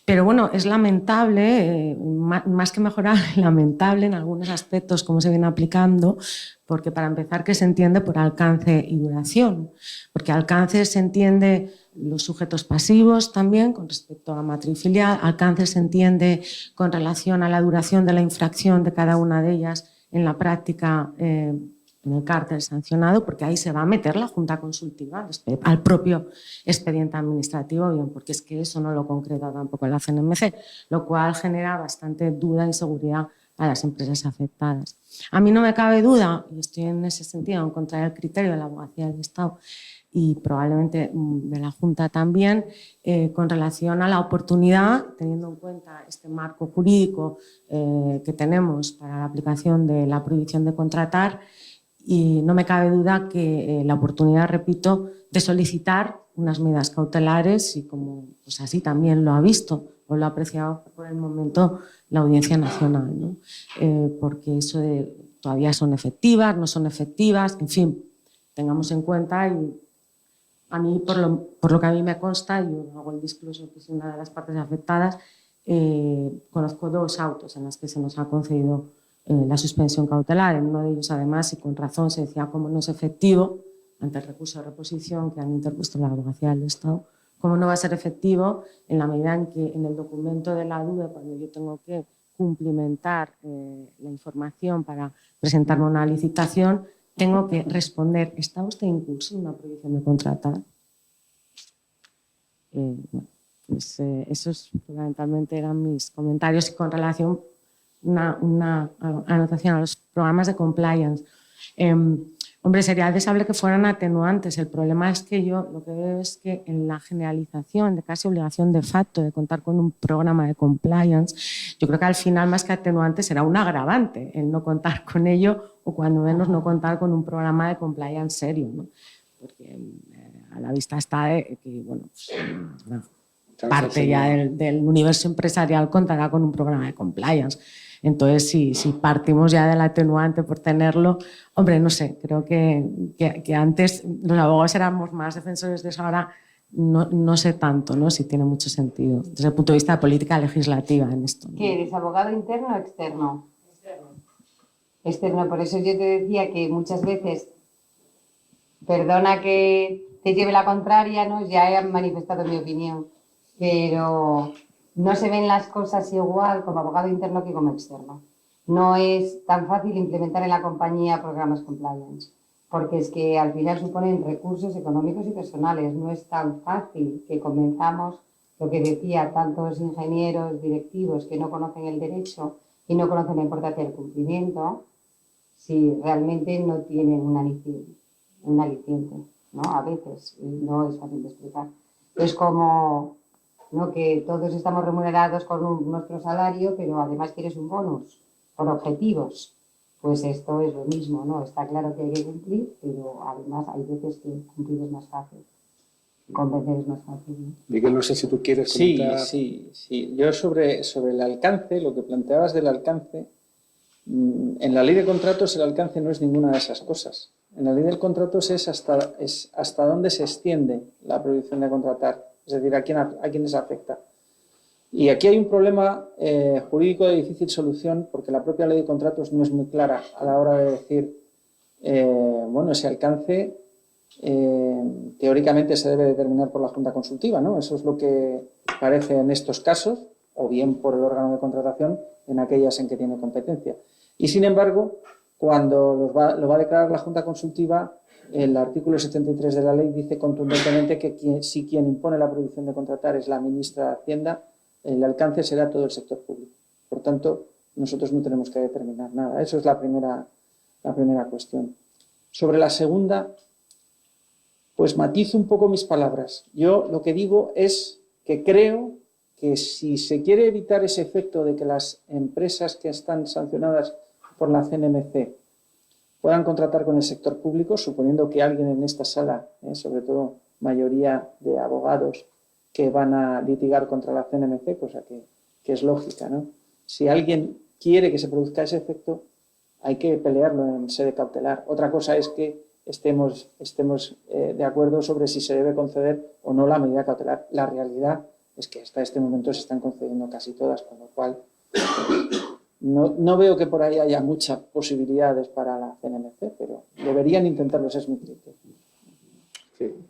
Pero bueno, es lamentable, más que mejorable, lamentable en algunos aspectos cómo se viene aplicando, porque para empezar, ¿qué se entiende por alcance y duración? Porque alcance se entiende los sujetos pasivos también con respecto a matriz filial, alcance se entiende con relación a la duración de la infracción de cada una de ellas en la práctica en el cártel sancionado, porque ahí se va a meter la Junta Consultiva al propio expediente administrativo, bien, porque es que eso no lo concreta tampoco la CNMC, lo cual genera bastante duda e inseguridad a las empresas afectadas. A mí no me cabe duda, y estoy en ese sentido en contra del criterio de la Abogacía del Estado y probablemente de la Junta también, con relación a la oportunidad, teniendo en cuenta este marco jurídico que tenemos para la aplicación de la prohibición de contratar, y no me cabe duda que la oportunidad, repito, de solicitar unas medidas cautelares y como pues así también lo ha visto o lo ha apreciado por el momento la Audiencia Nacional, ¿no? Porque eso de todavía son efectivas, no son efectivas, en fin, tengamos en cuenta. Y a mí, por lo que a mí me consta, yo hago el discurso que soy una de las partes afectadas, conozco 2 autos en los que se nos ha concedido la suspensión cautelar. En uno de ellos, además, y con razón, se decía cómo no es efectivo, ante el recurso de reposición que han interpuesto la Abogacía del Estado, cómo no va a ser efectivo en la medida en que en el documento de la DUE, cuando yo tengo que cumplimentar la información para presentarme una licitación, tengo que responder, ¿está usted en curso de una prohibición de contratar? Bueno, pues esos fundamentalmente eran mis comentarios, y con relación una anotación a los programas de compliance. Hombre, sería deseable que fueran atenuantes. El problema es que yo lo que veo es que en la generalización de casi obligación de facto de contar con un programa de compliance, yo creo que al final más que atenuante será un agravante el no contar con ello, o cuando menos no contar con un programa de compliance serio, ¿no? Porque a la vista está que bueno, pues, parte ya del universo empresarial contará con un programa de compliance. Entonces, si partimos ya del atenuante por tenerlo, hombre, no sé, creo que antes los abogados éramos más defensores de eso, ahora no sé tanto, ¿no? Si tiene mucho sentido desde el punto de vista de política legislativa en esto, ¿no? ¿Qué eres, abogado interno o externo? Externo, por eso yo te decía que muchas veces, perdona que te lleve la contraria, ¿no? Ya he manifestado mi opinión, pero no se ven las cosas igual como abogado interno que como externo. No es tan fácil implementar en la compañía programas compliance, porque es que al final suponen recursos económicos y personales. No es tan fácil que convenzamos, lo que decía, tantos ingenieros directivos que no conocen el derecho y no conocen la importancia del cumplimiento, si realmente no tienen un aliciente, ¿no? A veces, y no es fácil de explicar. Es como, ¿no?, que todos estamos remunerados con nuestro salario, pero además quieres un bonus por objetivos. Pues esto es lo mismo, ¿no? Está claro que hay que cumplir, pero además hay veces que cumplir es más fácil. Convencer es más fácil, ¿no? Miguel, no sé si tú quieres comentar. Sí. Yo sobre el alcance, lo que planteabas del alcance, en la ley de contratos el alcance no es ninguna de esas cosas. En la ley de contratos es hasta dónde se extiende la prohibición de contratar, es decir, a quiénes afecta. Y aquí hay un problema jurídico de difícil solución, porque la propia ley de contratos no es muy clara a la hora de decir, bueno, ese alcance teóricamente se debe determinar por la Junta Consultiva, ¿no? Eso es lo que parece en estos casos, o bien por el órgano de contratación en aquellas en que tiene competencia. Y sin embargo, cuando lo va a declarar la Junta Consultiva, el artículo 73 de la ley dice contundentemente que si quien impone la prohibición de contratar es la ministra de Hacienda, el alcance será todo el sector público. Por tanto, nosotros no tenemos que determinar nada. Eso es la primera cuestión. Sobre la segunda, pues matizo un poco mis palabras. Yo lo que digo es que creo que si se quiere evitar ese efecto de que las empresas que están sancionadas por la CNMC puedan contratar con el sector público, suponiendo que alguien en esta sala, sobre todo mayoría de abogados que van a litigar contra la CNMC, cosa que es lógica, ¿no? Si alguien quiere que se produzca ese efecto, hay que pelearlo en sede cautelar. Otra cosa es que estemos de acuerdo sobre si se debe conceder o no la medida cautelar. La realidad es que hasta este momento se están concediendo casi todas, con lo cual no veo que por ahí haya muchas posibilidades para la CNMC, pero deberían intentarlo, ese es mi criterio.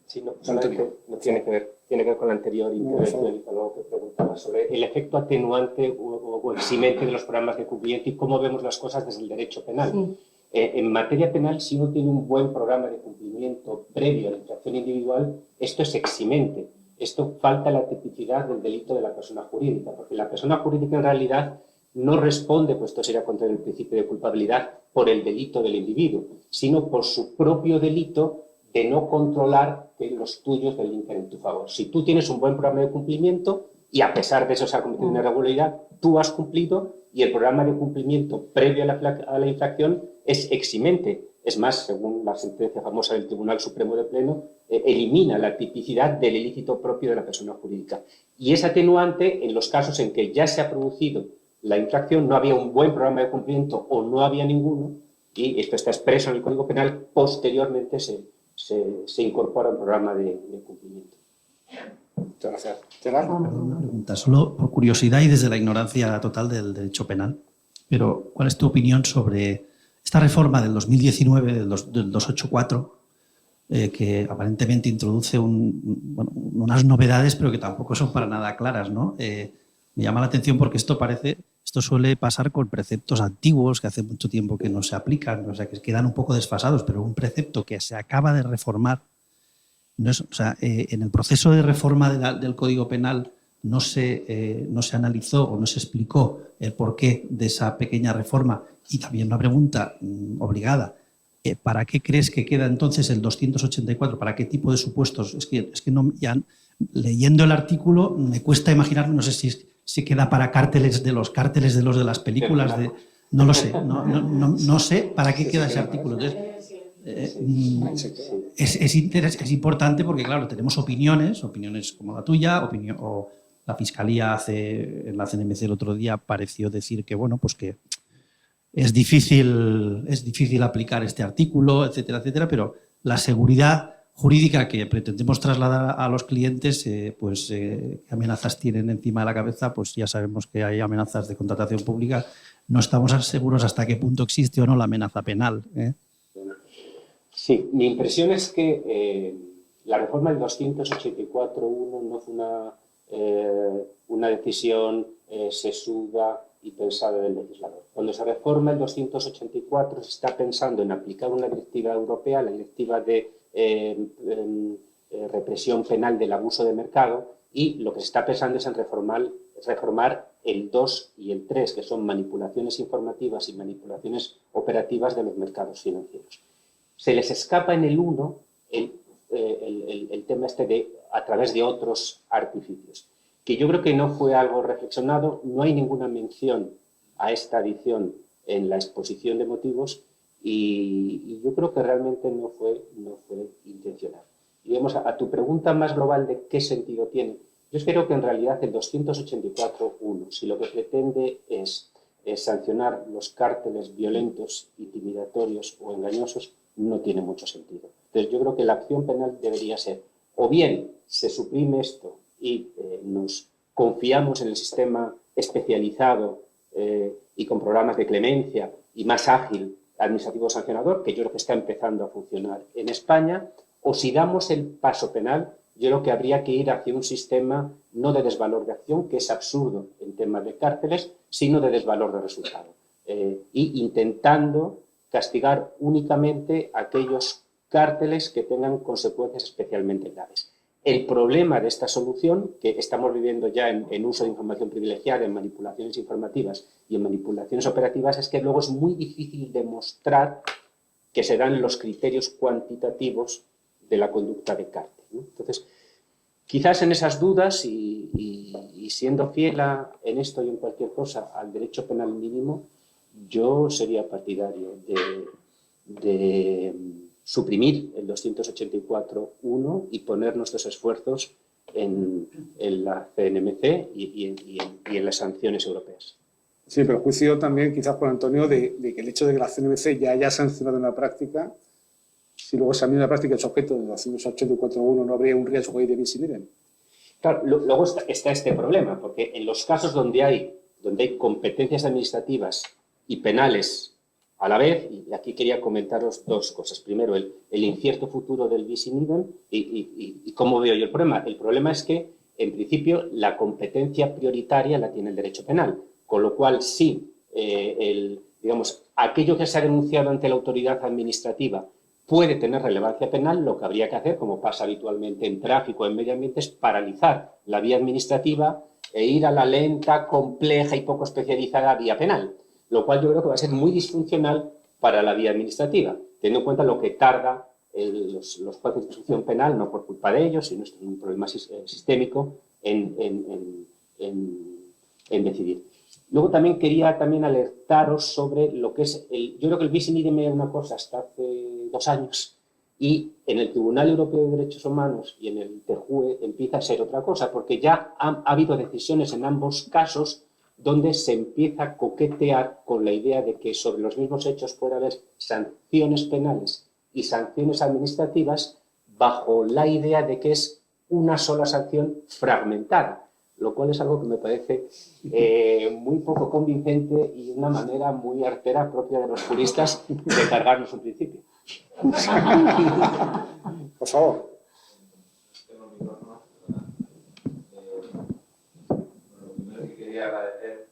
Sí, no, solamente no tiene que ver con la anterior intervención y con lo que preguntaba sobre el efecto atenuante o eximente de los programas de cumplimiento y cómo vemos las cosas desde el derecho penal. Sí. En materia penal, si uno tiene un buen programa de cumplimiento previo a la infracción individual, esto es eximente. Esto falta la tipicidad del delito de la persona jurídica, porque la persona jurídica en realidad no responde, pues esto sería contra el principio de culpabilidad, por el delito del individuo, sino por su propio delito de no controlar que los tuyos delinquen en tu favor. Si tú tienes un buen programa de cumplimiento y a pesar de eso se ha cometido una irregularidad, tú has cumplido y el programa de cumplimiento previo a la infracción es eximente. Es más, según la sentencia famosa del Tribunal Supremo de Pleno, elimina la tipicidad del ilícito propio de la persona jurídica. Y es atenuante en los casos en que ya se ha producido la infracción, no había un buen programa de cumplimiento o no había ninguno, y esto está expreso en el Código Penal, posteriormente se incorpora un programa de cumplimiento. Muchas gracias. Gerard. Perdón, una pregunta, solo por curiosidad y desde la ignorancia total del derecho penal, pero ¿cuál es tu opinión sobre esta reforma del 2019, del 284, que aparentemente introduce unas novedades, pero que tampoco son para nada claras, ¿no? Me llama la atención porque esto suele pasar con preceptos antiguos que hace mucho tiempo que no se aplican, o sea, que quedan un poco desfasados, pero un precepto que se acaba de reformar, no es, o sea, en el proceso de reforma del Código Penal no se analizó o no se explicó el porqué de esa pequeña reforma. Y también una pregunta obligada, ¿para qué crees que queda entonces el 284? ¿Para qué tipo de supuestos? Es que no, ya leyendo el artículo me cuesta imaginar, no sé si queda para los cárteles de los de las películas, no lo sé, no sé para qué queda ese artículo. Entonces, es importante porque, claro, tenemos opiniones como la tuya, o la Fiscalía en la CNMC el otro día pareció decir que, bueno, pues que es difícil aplicar este artículo, etcétera, etcétera, pero la seguridad jurídica que pretendemos trasladar a los clientes, ¿qué amenazas tienen encima de la cabeza? Pues ya sabemos que hay amenazas de contratación pública. No estamos seguros hasta qué punto existe o no la amenaza penal, ¿eh? Sí, mi impresión es que la reforma del 284.1 no fue una decisión sesuda y pensada del legislador. Cuando se reforma el 284 se está pensando en aplicar una directiva europea, la directiva de represión penal del abuso de mercado, y lo que se está pensando es en reformar el 2 y el 3, que son manipulaciones informativas y manipulaciones operativas de los mercados financieros. Se les escapa en el 1 el tema a través de otros artificios, que yo creo que no fue algo reflexionado. No hay ninguna mención a esta adición en la exposición de motivos y yo creo que realmente no fue intencional. Y vamos a tu pregunta más global de qué sentido tiene. Yo creo que en realidad el 284.1, si lo que pretende es sancionar los cárteles violentos, intimidatorios o engañosos, no tiene mucho sentido. Entonces yo creo que la acción penal debería ser, o bien se suprime esto y nos confiamos en el sistema especializado y con programas de clemencia y más ágil administrativo sancionador, que yo creo que está empezando a funcionar en España, o si damos el paso penal, yo creo que habría que ir hacia un sistema no de desvalor de acción, que es absurdo en temas de cárteles, sino de desvalor de resultado. Y intentando castigar únicamente aquellos cárteles que tengan consecuencias especialmente graves. El problema de esta solución, que estamos viviendo ya en uso de información privilegiada, en manipulaciones informativas y en manipulaciones operativas, es que luego es muy difícil demostrar que se dan los criterios cuantitativos de la conducta de cártel, ¿no? Entonces, quizás en esas dudas y siendo fiel en esto y en cualquier cosa al derecho penal mínimo, yo sería partidario de suprimir el 284.1 y poner nuestros esfuerzos en la CNMC y en las sanciones europeas. Sí, pero juicio también, quizás por Antonio, de que el hecho de que la CNMC ya haya sancionado en la práctica, si luego esa misma práctica es objeto de la 284.1, no habría un riesgo ahí de bis in idem. Claro, luego está este problema, porque en los casos donde hay competencias administrativas y penales a la vez, y aquí quería comentaros dos cosas. Primero, el incierto futuro del bis in idem y cómo veo yo el problema. El problema es que, en principio, la competencia prioritaria la tiene el derecho penal, con lo cual, si digamos, aquello que se ha denunciado ante la autoridad administrativa puede tener relevancia penal, lo que habría que hacer, como pasa habitualmente en tráfico, en medio ambiente, es paralizar la vía administrativa e ir a la lenta, compleja y poco especializada vía penal, lo cual yo creo que va a ser muy disfuncional para la vía administrativa, teniendo en cuenta lo que tarda los jueces de instrucción penal, no por culpa de ellos, sino es un problema sistémico en decidir. Luego también quería alertaros sobre lo que es yo creo que el bis in idem era una cosa hasta hace 2 años y en el Tribunal Europeo de Derechos Humanos y en el TJUE empieza a ser otra cosa, porque ya ha habido decisiones en ambos casos donde se empieza a coquetear con la idea de que sobre los mismos hechos puede haber sanciones penales y sanciones administrativas bajo la idea de que es una sola sanción fragmentada, lo cual es algo que me parece muy poco convincente y una manera muy artera propia de los juristas de cargarnos un principio. Por favor. Lo primero que quería agradecer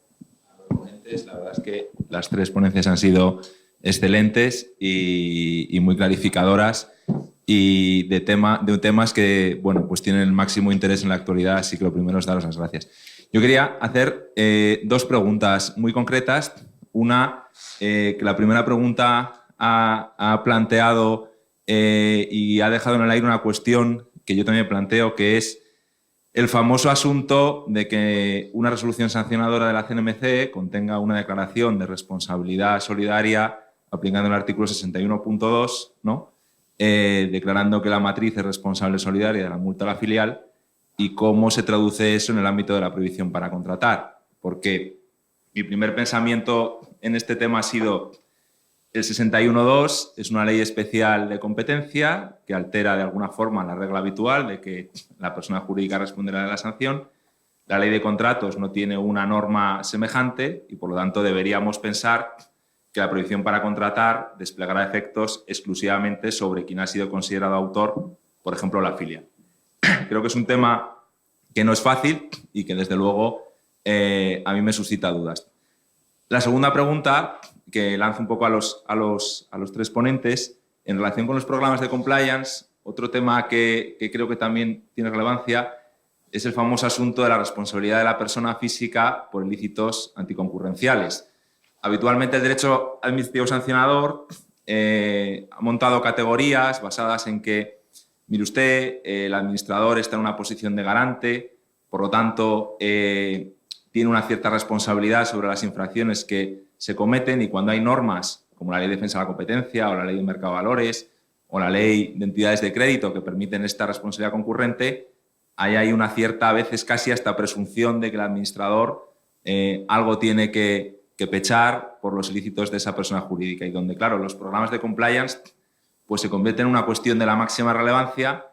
a los ponentes, la verdad es que las 3 ponencias han sido excelentes y muy clarificadoras y de temas que, bueno, pues tienen el máximo interés en la actualidad, así que lo primero es daros las gracias. Yo quería hacer 2 preguntas muy concretas. Una, que la primera pregunta ha planteado y ha dejado en el aire una cuestión que yo también planteo, que es el famoso asunto de que una resolución sancionadora de la CNMC contenga una declaración de responsabilidad solidaria aplicando el artículo 61.2, ¿no? Declarando que la matriz es responsable solidaria de la multa a la filial, y cómo se traduce eso en el ámbito de la prohibición para contratar. Porque mi primer pensamiento en este tema ha sido el 61.2 es una ley especial de competencia que altera de alguna forma la regla habitual de que la persona jurídica responderá de la sanción. La ley de contratos no tiene una norma semejante y, por lo tanto, deberíamos pensar que la prohibición para contratar desplegará efectos exclusivamente sobre quien ha sido considerado autor, por ejemplo, la filial. Creo que es un tema que no es fácil y que, desde luego, a mí me suscita dudas. La segunda pregunta, que lanzo un poco a los 3 ponentes, en relación con los programas de compliance, otro tema que creo que también tiene relevancia es el famoso asunto de la responsabilidad de la persona física por ilícitos anticoncurrenciales. Habitualmente el derecho administrativo sancionador ha montado categorías basadas en que, mire usted, el administrador está en una posición de garante, por lo tanto, tiene una cierta responsabilidad sobre las infracciones que se cometen, y cuando hay normas como la Ley de Defensa de la Competencia o la Ley de Mercado de Valores o la Ley de Entidades de Crédito que permiten esta responsabilidad concurrente, ahí hay una cierta, a veces casi hasta presunción de que el administrador algo tiene que pechar por los ilícitos de esa persona jurídica, y donde, claro, los programas de compliance pues se convierten en una cuestión de la máxima relevancia,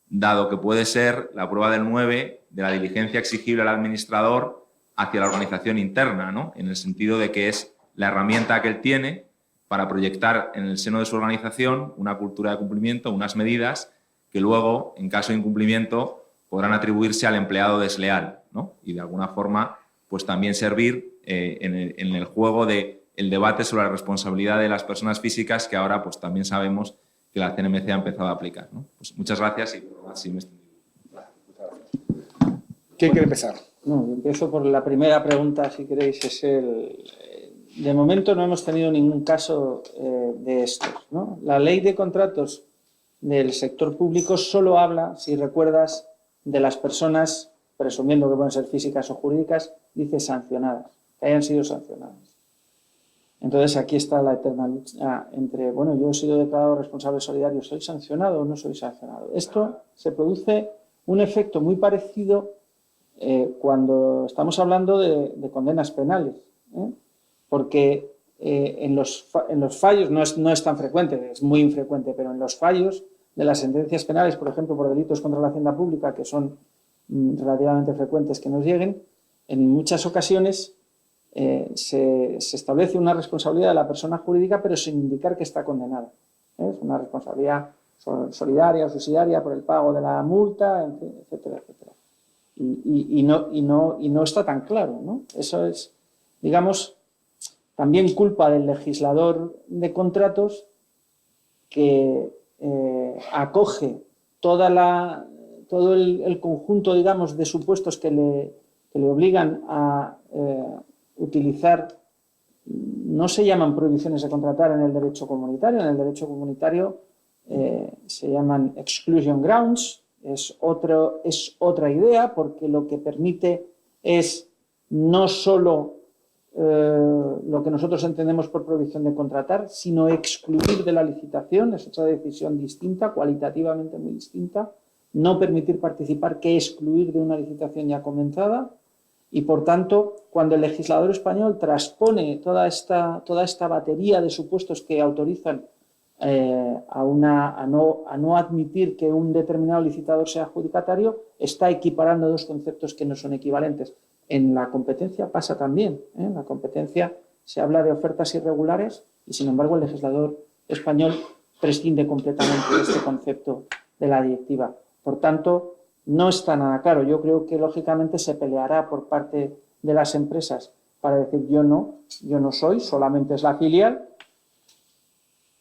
dado que puede ser la prueba del 9 de la diligencia exigible al administrador hacia la organización interna, ¿no? En el sentido de que es la herramienta que él tiene para proyectar en el seno de su organización una cultura de cumplimiento, unas medidas que luego, en caso de incumplimiento, podrán atribuirse al empleado desleal, ¿no? Y de alguna forma pues también servir en el juego del debate sobre la responsabilidad de las personas físicas, que ahora pues también sabemos que la CNMC ha empezado a aplicar, ¿no? Pues muchas gracias y así me estoy... ¿Quién quiere empezar? No, yo empiezo por la primera pregunta, si queréis. De momento no hemos tenido ningún caso de estos, ¿no? La ley de contratos del sector público solo habla, si recuerdas, de las personas, presumiendo que pueden ser físicas o jurídicas, dice sancionadas, que hayan sido sancionadas. Entonces aquí está la eterna lucha entre, bueno, yo he sido declarado responsable solidario, ¿soy sancionado o no soy sancionado? Esto se produce un efecto muy parecido cuando estamos hablando de condenas penales, porque en los fallos, no es tan frecuente, es muy infrecuente, pero en los fallos de las sentencias penales, por ejemplo, por delitos contra la hacienda pública, que son relativamente frecuentes que nos lleguen, en muchas ocasiones se establece una responsabilidad de la persona jurídica, pero sin indicar que está condenada. Es una responsabilidad solidaria o subsidiaria por el pago de la multa, etcétera, etcétera. Y no está tan claro, ¿no? Eso es, digamos, también culpa del legislador de contratos que acoge todo el conjunto, digamos, de supuestos que le obligan a utilizar, no se llaman prohibiciones de contratar en el derecho comunitario. En el derecho comunitario se llaman exclusion grounds, es otra idea, porque lo que permite es no solo lo que nosotros entendemos por prohibición de contratar, sino excluir de la licitación. Es otra decisión distinta, cualitativamente muy distinta. No permitir participar que excluir de una licitación ya comenzada. Y, por tanto, cuando el legislador español transpone toda esta batería de supuestos que autorizan a no admitir que un determinado licitador sea adjudicatario, está equiparando dos conceptos que no son equivalentes. En la competencia pasa también. En la competencia se habla de ofertas irregulares y, sin embargo, el legislador español prescinde completamente de este concepto de la directiva. Por tanto, no está nada claro. Yo creo que, lógicamente, se peleará por parte de las empresas para decir yo no soy, solamente es la filial.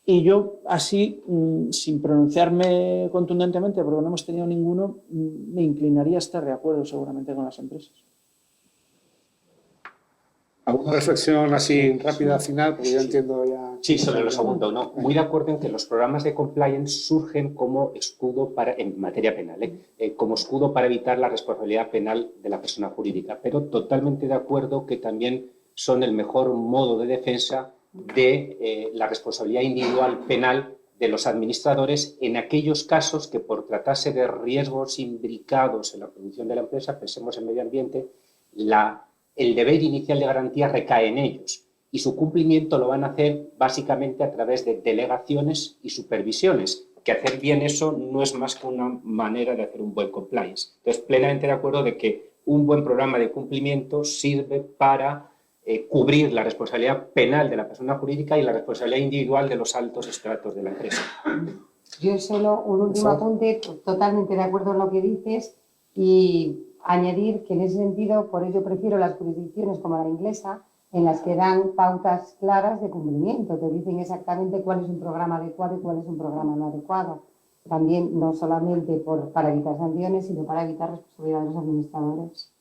Y yo, así, sin pronunciarme contundentemente, porque no hemos tenido ninguno, me inclinaría a estar de acuerdo seguramente con las empresas. ¿Alguna reflexión así rápida final? Porque yo entiendo ya... Sí, sobre lo segundo, ¿no? Muy de acuerdo en que los programas de compliance surgen como escudo en materia penal, como escudo para evitar la responsabilidad penal de la persona jurídica, pero totalmente de acuerdo que también son el mejor modo de defensa de la responsabilidad individual penal de los administradores en aquellos casos que, por tratarse de riesgos imbricados en la producción de la empresa, pensemos en medio ambiente, el deber inicial de garantía recae en ellos y su cumplimiento lo van a hacer básicamente a través de delegaciones y supervisiones, que hacer bien eso no es más que una manera de hacer un buen compliance. Entonces, plenamente de acuerdo de que un buen programa de cumplimiento sirve para cubrir la responsabilidad penal de la persona jurídica y la responsabilidad individual de los altos estratos de la empresa. Yo solo un último apunte, totalmente de acuerdo en lo que dices, y añadir que en ese sentido, por ello prefiero las jurisdicciones como la inglesa, en las que dan pautas claras de cumplimiento, te dicen exactamente cuál es un programa adecuado y cuál es un programa no adecuado. También, no solamente para evitar sanciones, sino para evitar responsabilidad de los administradores.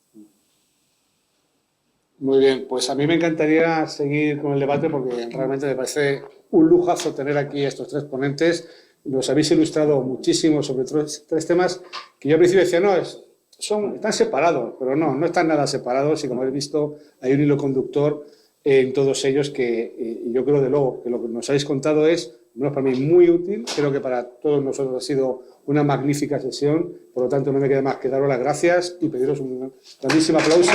Muy bien, pues a mí me encantaría seguir con el debate porque realmente me parece un lujazo tener aquí a estos tres ponentes. Nos habéis ilustrado muchísimo sobre tres temas que yo al principio decía, no, están separados, pero no están nada separados y, como habéis visto, hay un hilo conductor en todos ellos que yo creo, de luego, que lo que nos habéis contado es, bueno, para mí muy útil. Creo que para todos nosotros ha sido una magnífica sesión, por lo tanto no me queda más que daros las gracias y pediros un grandísimo aplauso.